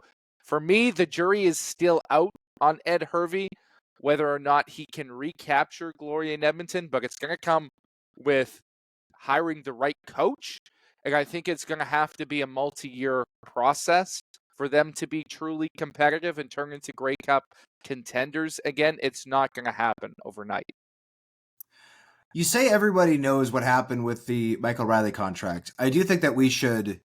for me, the jury is still out on Ed Hervey, whether or not he can recapture glory in Edmonton, but it's going to come with hiring the right coach. And I think it's going to have to be a multi-year process for them to be truly competitive and turn into Grey Cup contenders again. It's not going to happen overnight. You say everybody knows what happened with the Michael Riley contract. I do think that we should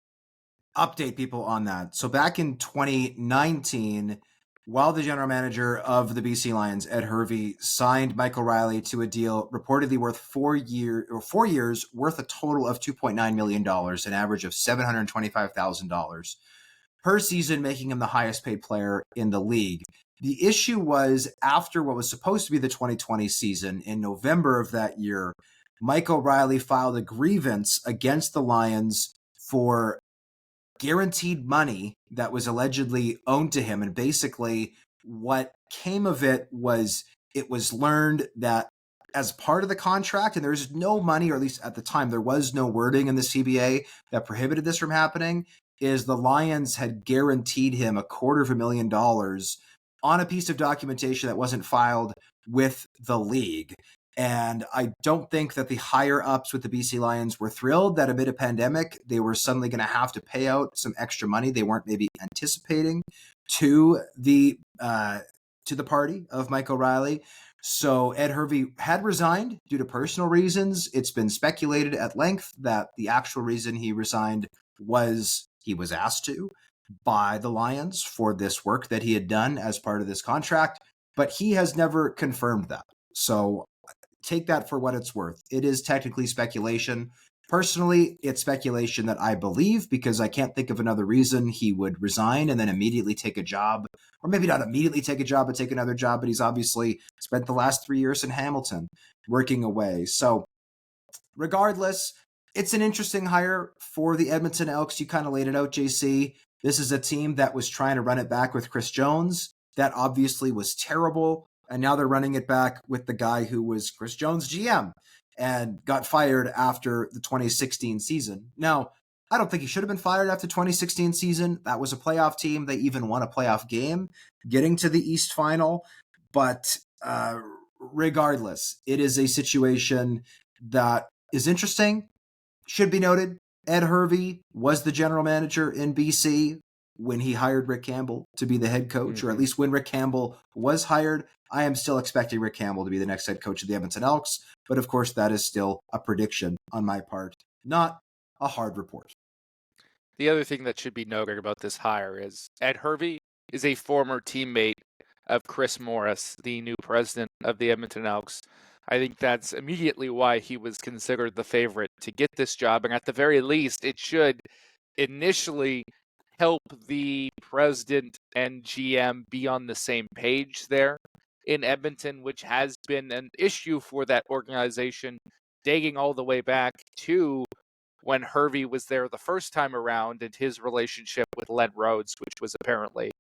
update people on that. So back in 2019, while the general manager of the BC Lions, Ed Hervey, signed Michael Riley to a deal reportedly worth 4 years worth a total of $2.9 million, an average of $725,000 per season, making him the highest paid player in the league. The issue was, after what was supposed to be the 2020 season, in November of that year, Michael Riley filed a grievance against the Lions for guaranteed money that was allegedly owed to him. And basically what came of it was learned that as part of the contract, and there's no money, or at least at the time, there was no wording in the CBA that prohibited this from happening, is the Lions had guaranteed him $250,000 on a piece of documentation that wasn't filed with the league. And I don't think that the higher ups with the BC Lions were thrilled that amid a pandemic, they were suddenly going to have to pay out some extra money they weren't maybe anticipating to the party of Michael Riley. So Ed Hervey had resigned due to personal reasons. It's been speculated at length that the actual reason he resigned was he was asked to by the Lions for this work that he had done as part of this contract, but he has never confirmed that. So take that for what it's worth. It is technically speculation. Personally, it's speculation that I believe, because I can't think of another reason he would resign and then immediately take a job, or maybe not immediately take a job, but take another job. But he's obviously spent the last 3 years in Hamilton working away. So regardless, it's an interesting hire for the Edmonton Elks. You kind of laid it out, JC. This is a team that was trying to run it back with Chris Jones. That obviously was terrible. And now they're running it back with the guy who was Chris Jones' GM and got fired after the 2016 season. Now, I don't think he should have been fired after the 2016 season. That was a playoff team. They even won a playoff game getting to the East Final. But regardless, it is a situation that is interesting. Should be noted, Ed Hervey was the general manager in BC when he hired Rick Campbell to be the head coach, or at least when Rick Campbell was hired. I am still expecting Rick Campbell to be the next head coach of the Edmonton Elks, but of course that is still a prediction on my part, not a hard report. The other thing that should be noted about this hire is Ed Hervey is a former teammate of Chris Morris, the new president of the Edmonton Elks. I think that's immediately why he was considered the favorite to get this job. And at the very least, it should initially help the president and GM be on the same page there in Edmonton, which has been an issue for that organization dating all the way back to when Hervey was there the first time around, and his relationship with Len Rhodes, which was apparently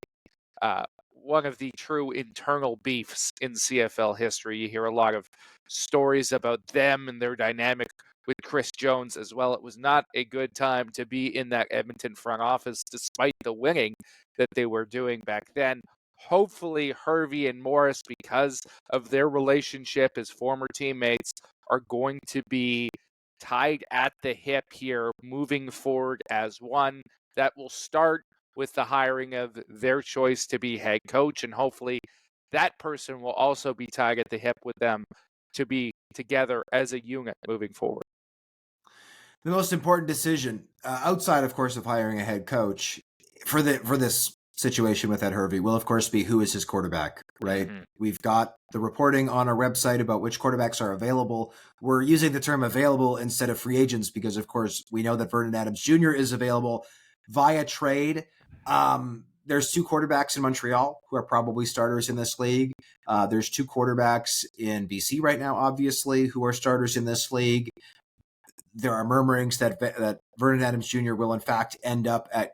one of the true internal beefs in CFL history. You hear a lot of stories about them and their dynamic with Chris Jones as well. It was not a good time to be in that Edmonton front office, despite the winning that they were doing back then. Hopefully, Hervey and Morris, because of their relationship as former teammates, are going to be tied at the hip here moving forward as one. That will start with the hiring of their choice to be head coach, and hopefully that person will also be tied at the hip with them to be together as a unit moving forward. The most important decision, outside, of course, of hiring a head coach for this situation with Ed Hervey, will, of course, be who is his quarterback, right? Mm-hmm. We've got the reporting on our website about which quarterbacks are available. We're using the term available instead of free agents because, of course, we know that Vernon Adams Jr. is available via trade. There's 2 quarterbacks in Montreal who are probably starters in this league. There's 2 quarterbacks in BC right now, obviously, who are starters in this league. There are murmurings that Vernon Adams Jr. will, in fact, end up at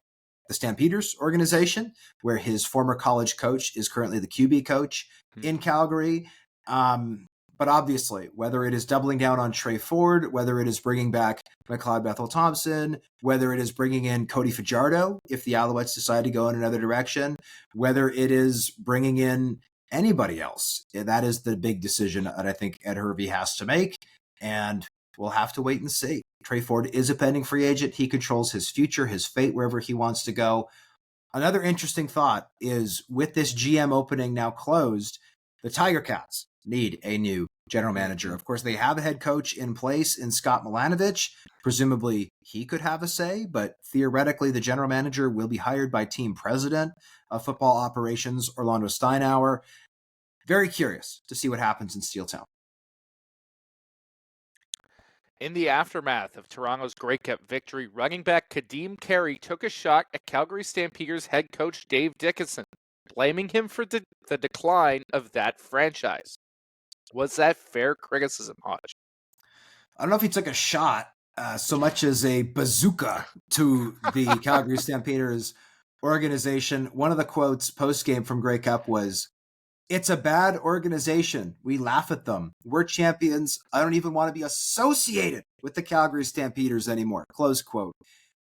the Stampeders organization, where his former college coach is currently the QB coach in Calgary. But obviously, whether it is doubling down on Trey Ford, whether it is bringing back McLeod Bethel-Thompson, whether it is bringing in Cody Fajardo, if the Alouettes decide to go in another direction, whether it is bringing in anybody else, that is the big decision that I think Ed Hervey has to make. And we'll have to wait and see. Trey Ford is a pending free agent. He controls his future, his fate, wherever he wants to go. Another interesting thought is, with this GM opening now closed, the Tiger Cats need a new general manager. Of course, they have a head coach in place in Scott Milanovich. Presumably, he could have a say, but theoretically, the general manager will be hired by team president of football operations, Orlando Steinauer. Very curious to see what happens in Steel Town. In the aftermath of Toronto's Grey Cup victory, running back Kadeem Carey took a shot at Calgary Stampeders head coach Dave Dickenson, blaming him for the decline of that franchise. Was that fair criticism, Hodge? I don't know if he took a shot so much as a bazooka to the Calgary Stampeders organization. One of the quotes post-game from Grey Cup was, "It's a bad organization. We laugh at them. We're champions. I don't even want to be associated with the Calgary Stampeders anymore." Close quote.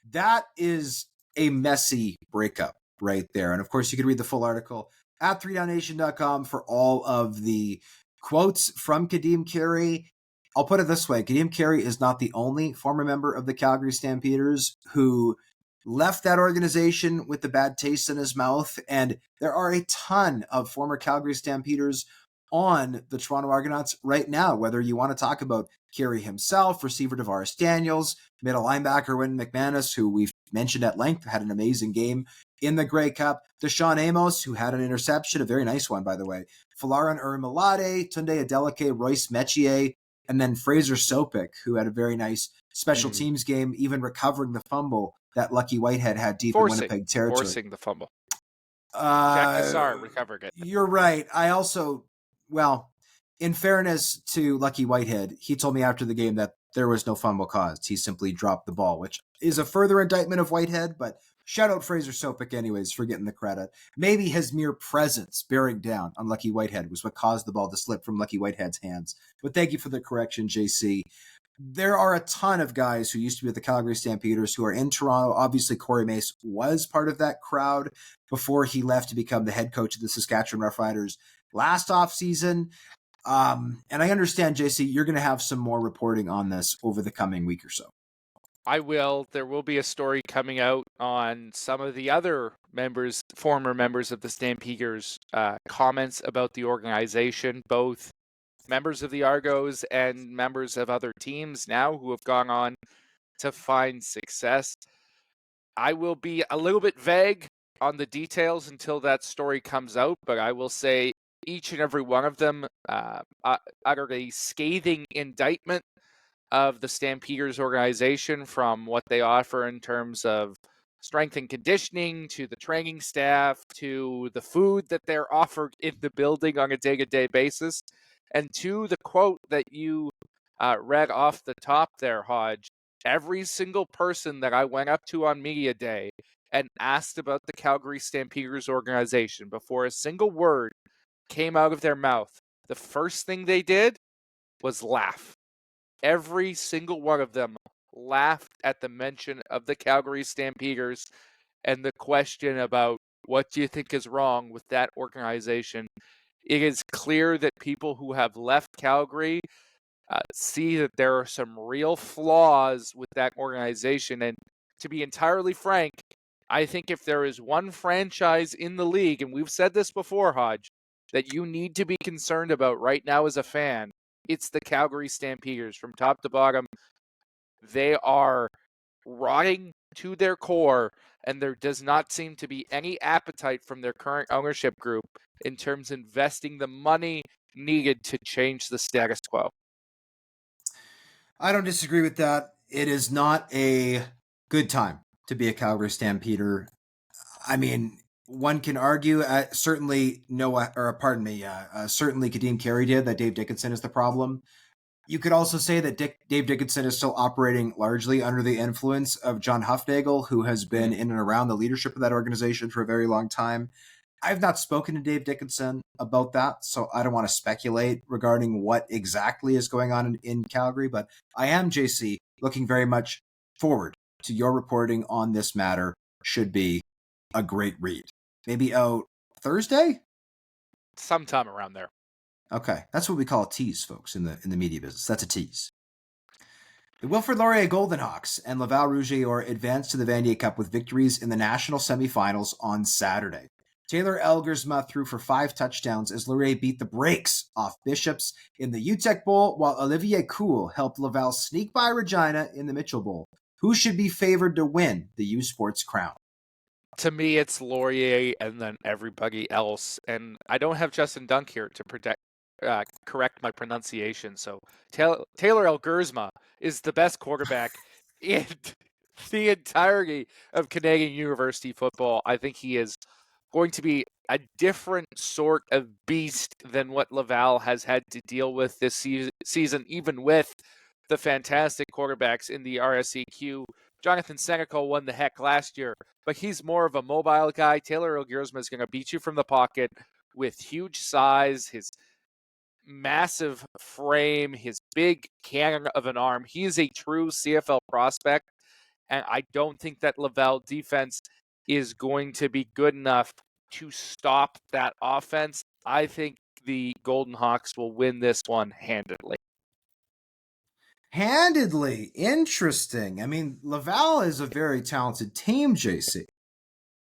That is a messy breakup right there. And of course, you can read the full article at 3downnation.com for all of the quotes from Kadeem Carey. I'll put it this way. Kadeem Carey is not the only former member of the Calgary Stampeders who left that organization with the bad taste in his mouth. And there are a ton of former Calgary Stampeders on the Toronto Argonauts right now, whether you want to talk about Carey himself, receiver DeVaris Daniels, middle linebacker Wynn McManus, who we've mentioned at length, had an amazing game in the Grey Cup, Deshaun Amos, who had an interception, a very nice one, by the way, Falarin Urimalade, Tunde Adeleke, Royce Metier, and then Fraser Sopik, who had a very nice special teams game, even recovering the fumble that Lucky Whitehead had deep in Winnipeg territory. Forcing the fumble. Jack Nassar recovered it. You're right. I also, well, in fairness to Lucky Whitehead, he told me after the game that there was no fumble caused. He simply dropped the ball, which is a further indictment of Whitehead, but shout out Fraser Sopik anyways for getting the credit. Maybe his mere presence bearing down on Lucky Whitehead was what caused the ball to slip from Lucky Whitehead's hands. But thank you for the correction, JC. There are a ton of guys who used to be with the Calgary Stampeders who are in Toronto. Obviously, Corey Mace was part of that crowd before he left to become the head coach of the Saskatchewan Roughriders last offseason. And I understand, JC, you're going to have some more reporting on this over the coming week or so. I will. There will be a story coming out on some of the other former members of the Stampeders' comments about the organization, both members of the Argos and members of other teams now who have gone on to find success. I will be a little bit vague on the details until that story comes out, but I will say each and every one of them uttered a scathing indictment of the Stampeders organization, from what they offer in terms of strength and conditioning, to the training staff, to the food that they're offered in the building on a day-to-day basis, and to the quote that you read off the top there, Hodge. Every single person that I went up to on Media Day and asked about the Calgary Stampeders organization, before a single word came out of their mouth, the first thing they did was laugh. every single one of them laughed at the mention of the Calgary Stampeders and the question about what do you think is wrong with that organization. It is clear that people who have left Calgary see that there are some real flaws with that organization. And to be entirely frank, I think if there is one franchise in the league, and we've said this before, Hodge, that you need to be concerned about right now as a fan, it's the Calgary Stampeders. From top to bottom, they are rotting to their core, and there does not seem to be any appetite from their current ownership group in terms of investing the money needed to change the status quo. I don't disagree with that. It is not a good time to be a Calgary Stampeder. I mean, one can argue, certainly Kadeem Carey did, that Dave Dickenson is the problem. You could also say that Dave Dickenson is still operating largely under the influence of John Hufnagel, who has been in and around the leadership of that organization for a very long time. I've not spoken to Dave Dickenson about that, so I don't want to speculate regarding what exactly is going on in Calgary, but I am, JC, looking very much forward to your reporting on this matter. Should be a great read. Maybe out Thursday? Sometime around there. Okay, that's what we call a tease, folks, in the media business. That's a tease. The Wilfrid Laurier Golden Hawks and Laval Rougeayor advanced to the Vanier Cup with victories in the national semifinals on Saturday. Taylor Elgersma threw for 5 touchdowns as Laurier beat the brakes off Bishops in the UTEC Bowl, while Olivier Cool helped Laval sneak by Regina in the Mitchell Bowl. Who should be favored to win the U Sports crown? To me, it's Laurier and then everybody else. And I don't have Justin Dunk here to correct my pronunciation. So Taylor Elgersma is the best quarterback in the entirety of Canadian university football. I think he is going to be a different sort of beast than what Laval has had to deal with this season, even with the fantastic quarterbacks in the RSEQ. Jonathan Seneca won the heck last year, but he's more of a mobile guy. Taylor Elgersma is going to beat you from the pocket with huge size, his massive frame, his big cannon of an arm. He is a true CFL prospect, and I don't think that Laval defense is going to be good enough to stop that offense. I think the Golden Hawks will win this one handedly. Handedly? Interesting. I mean, Laval is a very talented team, JC.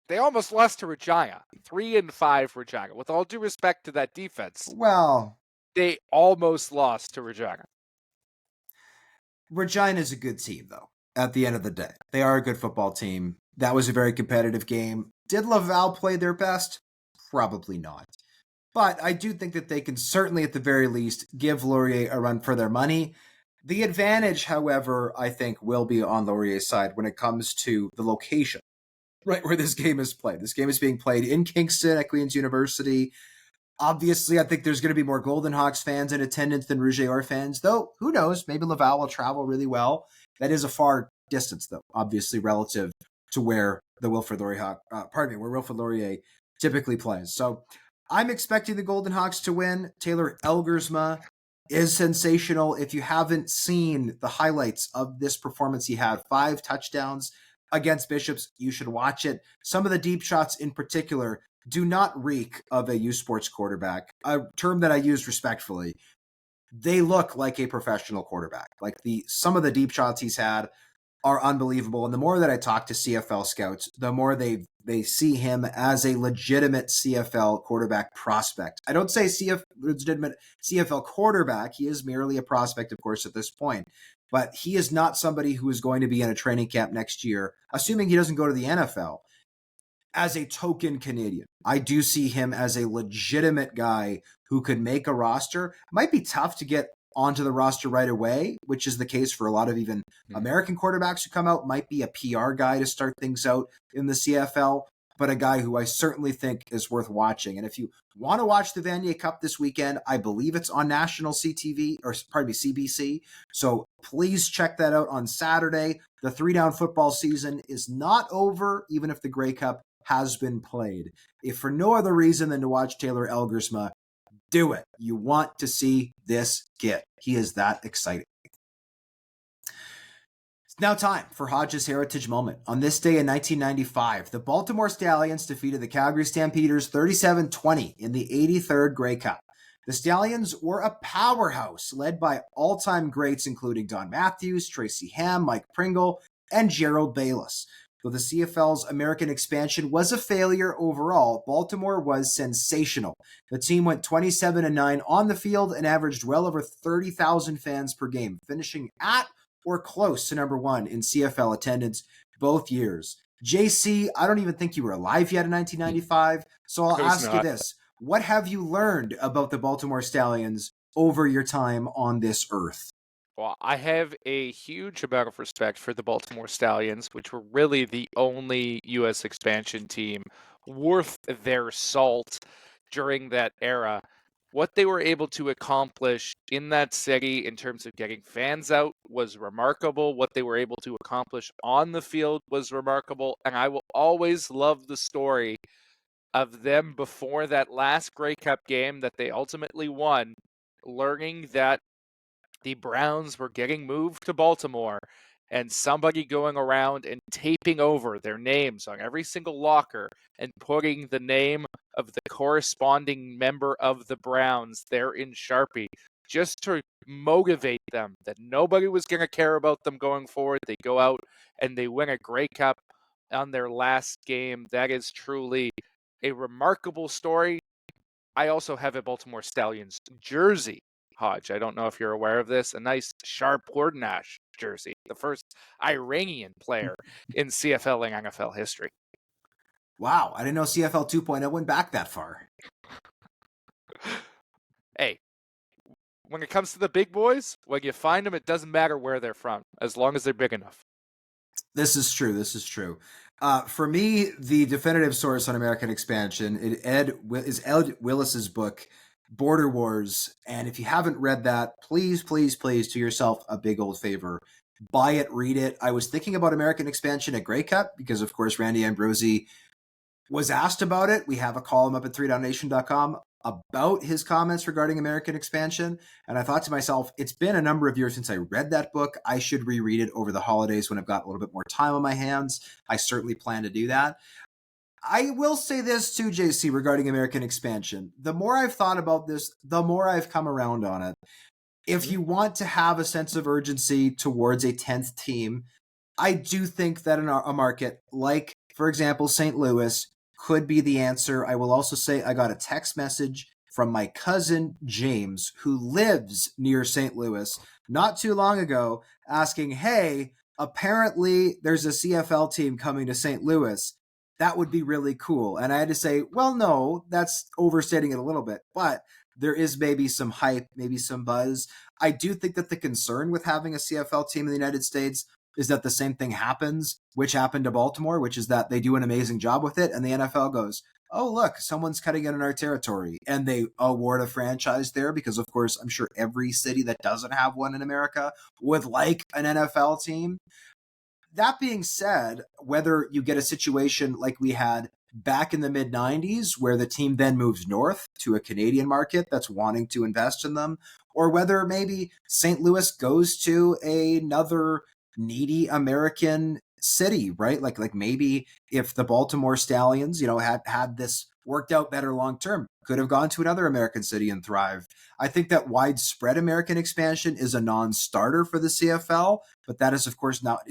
They almost lost to Regina. 3-5 Regina. With all due respect to that defense, Well, they almost lost to Regina. Regina's a good team, though, at the end of the day. They are a good football team. That was a very competitive game. Did Laval play their best? Probably not. But I do think that they can certainly, at the very least, give Laurier a run for their money. The advantage, however, I think will be on Laurier's side when it comes to the location, right where this game is played. This game is being played in Kingston at Queen's University. Obviously, I think there's going to be more Golden Hawks fans in attendance than Rougeayor fans, though who knows? Maybe Laval will travel really well. That is a far distance, though, obviously, relative to where the Wilfrid Laurier typically plays. So I'm expecting the Golden Hawks to win. Taylor Elgersma is sensational. If you haven't seen the highlights of this performance, he had 5 touchdowns against Bishops. You should watch it. Some of the deep shots in particular do not reek of a U Sports quarterback, a term that I use respectfully. They look like a professional quarterback. Like some of the deep shots he's had are unbelievable. And the more that I talk to CFL scouts, the more they see him as a legitimate CFL quarterback prospect. I don't say legitimate CFL quarterback. He is merely a prospect, of course, at this point. But he is not somebody who is going to be in a training camp next year, assuming he doesn't go to the NFL, as a token Canadian. I do see him as a legitimate guy who could make a roster. Might be tough to get onto the roster right away, which is the case for a lot of even American quarterbacks who come out. Might be a PR guy to start things out in the CFL, but a guy who I certainly think is worth watching. And if you want to watch the Vanier Cup this weekend, I believe it's on national CBC. So please check that out on Saturday. The 3-down football season is not over, even if the Grey Cup has been played. If for no other reason than to watch Taylor Elgersma, do it. You want to see this kid. He is that exciting. It's now time for Hodge's Heritage Moment. On this day in 1995, the Baltimore Stallions defeated the Calgary Stampeders 37-20 in the 83rd Grey Cup. The Stallions were a powerhouse led by all-time greats including Don Matthews, Tracy Ham, Mike Pringle, and Gerald Bayless. Though the CFL's American expansion was a failure overall, Baltimore was sensational. The team went 27-9 on the field and averaged well over 30,000 fans per game, finishing at or close to number one in CFL attendance both years. JC, I don't even think you were alive yet in 1995, so I'll ask you this. What have you learned about the Baltimore Stallions over your time on this earth? Well, I have a huge amount of respect for the Baltimore Stallions, which were really the only U.S. expansion team worth their salt during that era. What they were able to accomplish in that city in terms of getting fans out was remarkable. What they were able to accomplish on the field was remarkable. And I will always love the story of them before that last Grey Cup game that they ultimately won, learning that the Browns were getting moved to Baltimore and somebody going around and taping over their names on every single locker and putting the name of the corresponding member of the Browns there in Sharpie just to motivate them that nobody was going to care about them going forward. They go out and they win a Grey Cup on their last game. That is truly a remarkable story. I also have a Baltimore Stallions jersey, Hodge. I don't know if you're aware of this. A nice Sharp Ordinash jersey, the first Iranian player in CFL and NFL history. Wow, I didn't know CFL 2.0 went back that far. Hey, when it comes to the big boys, when you find them, it doesn't matter where they're from, as long as they're big enough. This is true. This is true. For me, the definitive source on American expansion is Ed Willis's book, Border Wars. And if you haven't read that, please, please, please do yourself a big old favor. Buy it, read it. I was thinking about American expansion at Grey Cup because, of course, Randy Ambrosi was asked about it. We have a column up at 3downnation.com about his comments regarding American expansion. And I thought to myself, it's been a number of years since I read that book. I should reread it over the holidays when I've got a little bit more time on my hands. I certainly plan to do that. I will say this too, JC, regarding American expansion. The more I've thought about this, the more I've come around on it. If you want to have a sense of urgency towards a 10th team, I do think that in a market like, for example, St. Louis could be the answer. I will also say I got a text message from my cousin James, who lives near St. Louis, not too long ago, asking, hey, apparently there's a CFL team coming to St. Louis. That would be really cool. And I had to say, well, no, that's overstating it a little bit, but there is maybe some hype, maybe some buzz. I do think that the concern with having a CFL team in the United States is that the same thing happens, which happened to Baltimore, which is that they do an amazing job with it, and the NFL goes, oh, look, someone's cutting in our territory, and they award a franchise there because, of course, I'm sure every city that doesn't have one in America would like an NFL team. That being said, whether you get a situation like we had back in the mid-90s where the team then moves north to a Canadian market that's wanting to invest in them, or whether maybe St. Louis goes to another needy American city, right? Like maybe if the Baltimore Stallions, had this worked out better long term, could have gone to another American city and thrived. I think that widespread American expansion is a non-starter for the CFL, but that is, of course, not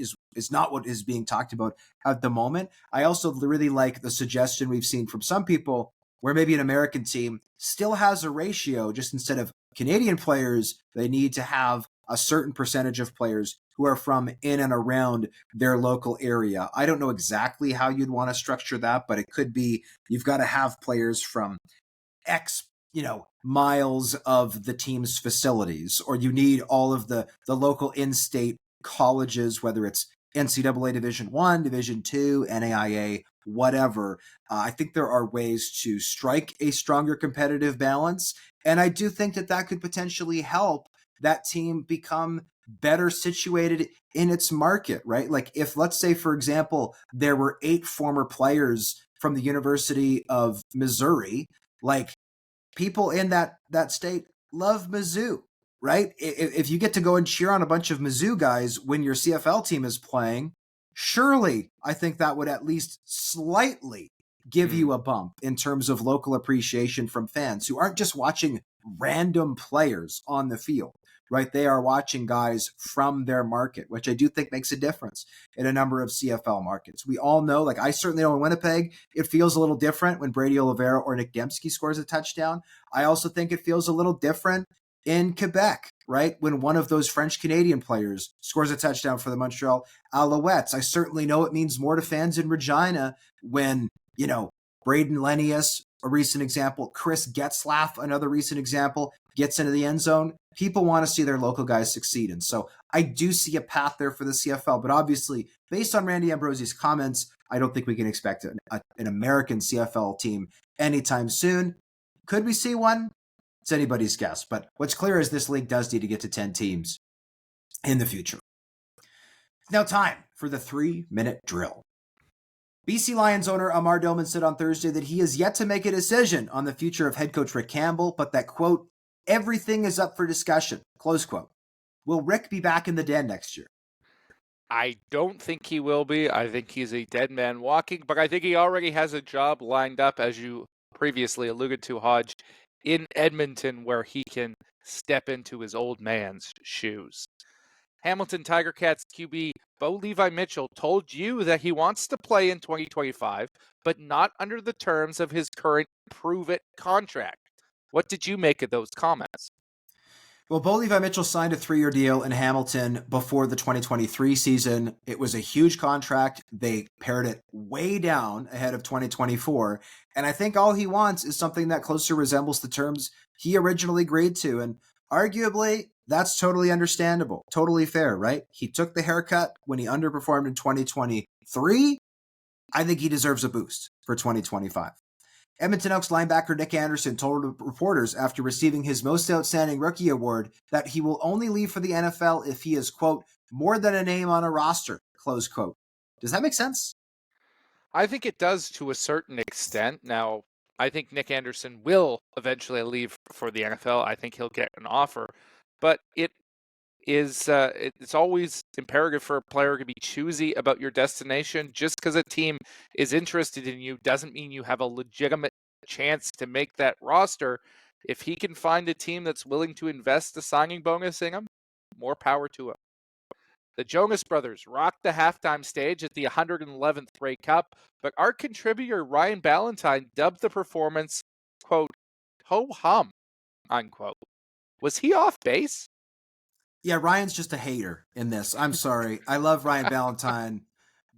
what is being talked about at the moment. I also really like the suggestion we've seen from some people where maybe an American team still has a ratio, just instead of Canadian players, they need to have a certain percentage of players who are from in and around their local area. I don't know exactly how you'd want to structure that, but it could be you've got to have players from X, miles of the team's facilities, or you need all of the local in-state colleges, whether it's NCAA Division I, Division II, NAIA, whatever. I think there are ways to strike a stronger competitive balance, and I do think that could potentially help that team become better situated in its market, right? Like if, let's say, for example, there were 8 former players from the University of Missouri, like people in that state love Mizzou. right? If you get to go and cheer on a bunch of Mizzou guys when your CFL team is playing, surely I think that would at least slightly give you a bump in terms of local appreciation from fans who aren't just watching random players on the field, right? They are watching guys from their market, which I do think makes a difference in a number of CFL markets. We all know, like I certainly know in Winnipeg, it feels a little different when Brady Oliveira or Nick Dembski scores a touchdown. I also think it feels a little different in Quebec, right? When one of those French-Canadian players scores a touchdown for the Montreal Alouettes. I certainly know it means more to fans in Regina when, Braden Lenius, a recent example, Chris Getzlaff, another recent example, gets into the end zone. People want to see their local guys succeed. And so I do see a path there for the CFL. But obviously, based on Randy Ambrosie's comments, I don't think we can expect an American CFL team anytime soon. Could we see one? It's anybody's guess. But what's clear is this league does need to get to 10 teams in the future. It's now time for the 3-minute drill. BC Lions owner Amar Doman said on Thursday that he is yet to make a decision on the future of head coach Rick Campbell, but that, quote, everything is up for discussion, close quote. Will Rick be back in the den next year? I don't think he will be. I think he's a dead man walking, but I think he already has a job lined up, as you previously alluded to, Hodge, in Edmonton, where he can step into his old man's shoes. Hamilton Tiger Cats QB Bo Levi Mitchell told you that he wants to play in 2025, but not under the terms of his current prove-it contract. What did you make of those comments? Well, Bo Levi Mitchell signed a 3-year deal in Hamilton before the 2023 season. It was a huge contract. They pared it way down ahead of 2024. And I think all he wants is something that closer resembles the terms he originally agreed to. And arguably, that's totally understandable, totally fair, right? He took the haircut when he underperformed in 2023. I think he deserves a boost for 2025. Edmonton Elks linebacker Nick Anderson told reporters after receiving his Most Outstanding Rookie award that he will only leave for the NFL if he is, quote, more than a name on a roster, close quote. Does that make sense? I think it does to a certain extent. Now, I think Nick Anderson will eventually leave for the NFL. I think he'll get an offer. But it's always imperative for a player to be choosy about your destination. Just because a team is interested in you doesn't mean you have a legitimate chance to make that roster. If he can find a team that's willing to invest a signing bonus in him, more power to him. The Jonas Brothers rocked the halftime stage at the 111th Grey Cup, but art contributor Ryan Ballantyne dubbed the performance, quote, ho-hum, unquote. Was he off base? Yeah, Ryan's just a hater in this. I'm sorry. I love Ryan Ballantyne.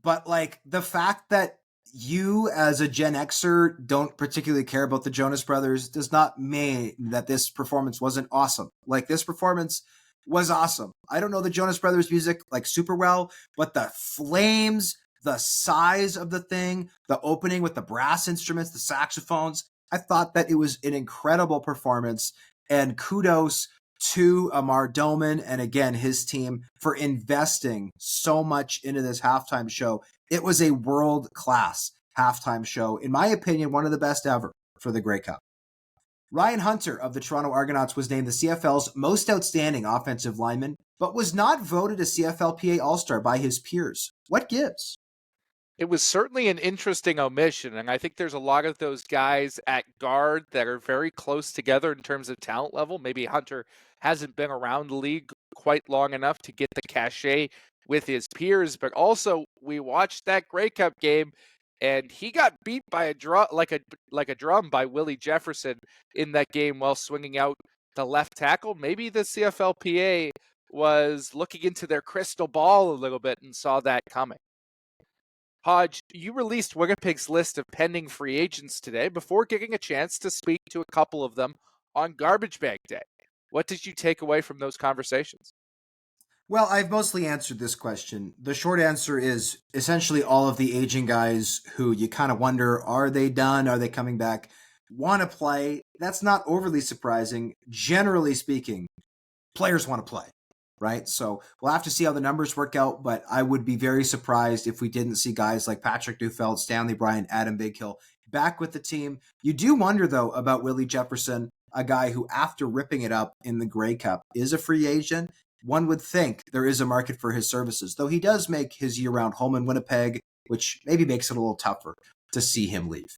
But like the fact that you as a Gen Xer don't particularly care about the Jonas Brothers does not mean that this performance wasn't awesome. Like this performance was awesome. I don't know the Jonas Brothers music like super well, but the flames, the size of the thing, the opening with the brass instruments, the saxophones, I thought that it was an incredible performance, and kudos to Amar Doman and again his team for investing so much into this halftime show. It was a world-class halftime show. In my opinion, one of the best ever for the Grey Cup. Ryan Hunter of the Toronto Argonauts was named the CFL's most outstanding offensive lineman, but was not voted a CFLPA All-Star by his peers. What gives? It was certainly an interesting omission, and I think there's a lot of those guys at guard that are very close together in terms of talent level. Maybe Hunter hasn't been around the league quite long enough to get the cachet with his peers, but also we watched that Grey Cup game, and he got beat by a drum like a drum by Willie Jefferson in that game while swinging out the left tackle. Maybe the CFLPA was looking into their crystal ball a little bit and saw that coming. Hodge, you released Winnipeg's list of pending free agents today before getting a chance to speak to a couple of them on Garbage Bag Day. What did you take away from those conversations? Well, I've mostly answered this question. The short answer is essentially all of the aging guys who you kind of wonder, are they done? Are they coming back? Want to play? That's not overly surprising. Generally speaking, players want to play, right? So we'll have to see how the numbers work out, but I would be very surprised if we didn't see guys like Patrick Neufeld, Stanley Bryant, Adam Bighill back with the team. You do wonder, though, about Willie Jefferson. a guy who, after ripping it up in the Grey Cup, is a free agent, one would think there is a market for his services, though he does make his year-round home in Winnipeg, which maybe makes it a little tougher to see him leave.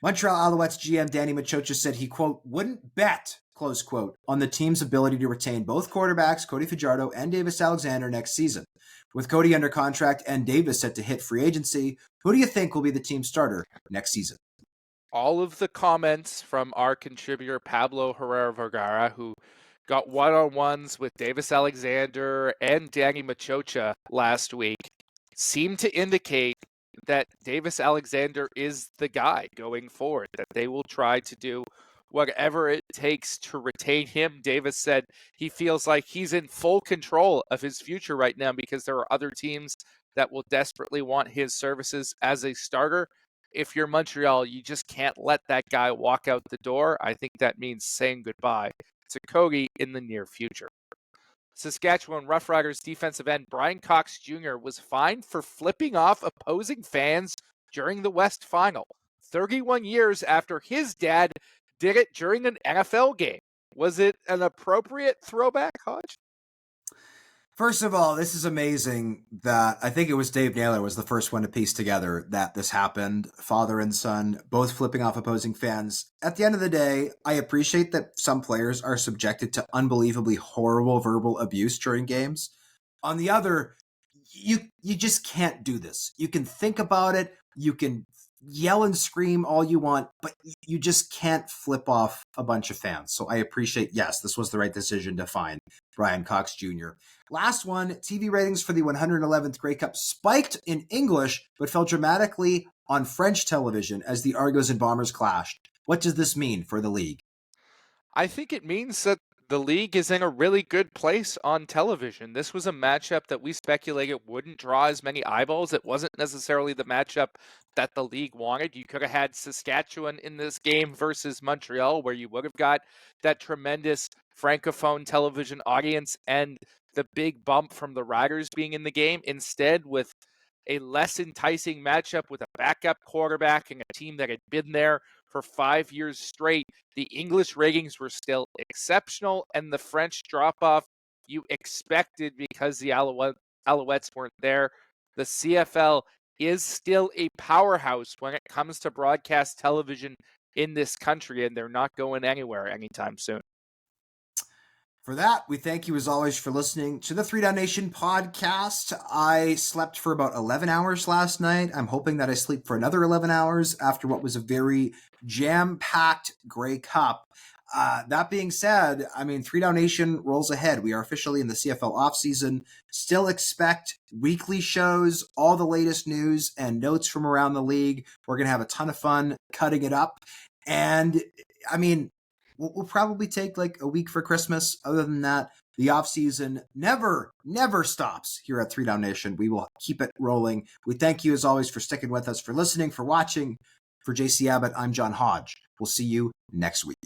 Montreal Alouettes GM Danny Machocha said he, quote, wouldn't bet, close quote, on the team's ability to retain both quarterbacks, Cody Fajardo and Davis Alexander, next season. With Cody under contract and Davis set to hit free agency, who do you think will be the team starter next season? All of the comments from our contributor, Pablo Herrera Vergara, who got one-on-ones with Davis Alexander and Danny Machocha last week, seem to indicate that Davis Alexander is the guy going forward, that they will try to do whatever it takes to retain him. Davis said he feels like he's in full control of his future right now because there are other teams that will desperately want his services as a starter. If you're Montreal, you just can't let that guy walk out the door. I think that means saying goodbye to Cody in the near future. Saskatchewan Roughriders defensive end Brian Cox Jr. was fined for flipping off opposing fans during the West Final, 31 years after his dad did it during an NFL game. Was it an appropriate throwback, Hodge? First of all, this is amazing that I think it was Dave Naylor was the first one to piece together that this happened. Father and son, both flipping off opposing fans. At the end of the day, I appreciate that some players are subjected to unbelievably horrible verbal abuse during games. On the other, you just can't do this. You can think about it. You can yell and scream all you want, but you just can't flip off a bunch of fans. So I appreciate, yes, this was the right decision to fine Brian Cox Jr. Last one, TV ratings for the 111th Grey Cup spiked in English, but fell dramatically on French television as the Argos and Bombers clashed. What does this mean for the league? I think it means that the league is in a really good place on television. This was a matchup that we speculated wouldn't draw as many eyeballs. It wasn't necessarily the matchup that the league wanted. You could have had Saskatchewan in this game versus Montreal, where you would have got that tremendous Francophone television audience and the big bump from the Riders being in the game. Instead, with a less enticing matchup with a backup quarterback and a team that had been there for 5 years straight, the English ratings were still exceptional, and the French drop-off you expected because the Alouettes weren't there. The CFL is still a powerhouse when it comes to broadcast television in this country, and they're not going anywhere anytime soon. For that, we thank you as always for listening to the 3 Down Nation podcast. I slept for about 11 hours last night. I'm hoping that I sleep for another 11 hours after what was a very jam-packed Grey Cup. That being said, 3 Down Nation rolls ahead. We are officially in the CFL offseason. Still expect weekly shows, all the latest news and notes from around the league. We're going to have a ton of fun cutting it up. And, we'll probably take like a week for Christmas. Other than that, the offseason never stops here at 3 Down Nation. We will keep it rolling. We thank you as always for sticking with us, for listening, for watching. For JC Abbott, I'm John Hodge. We'll see you next week.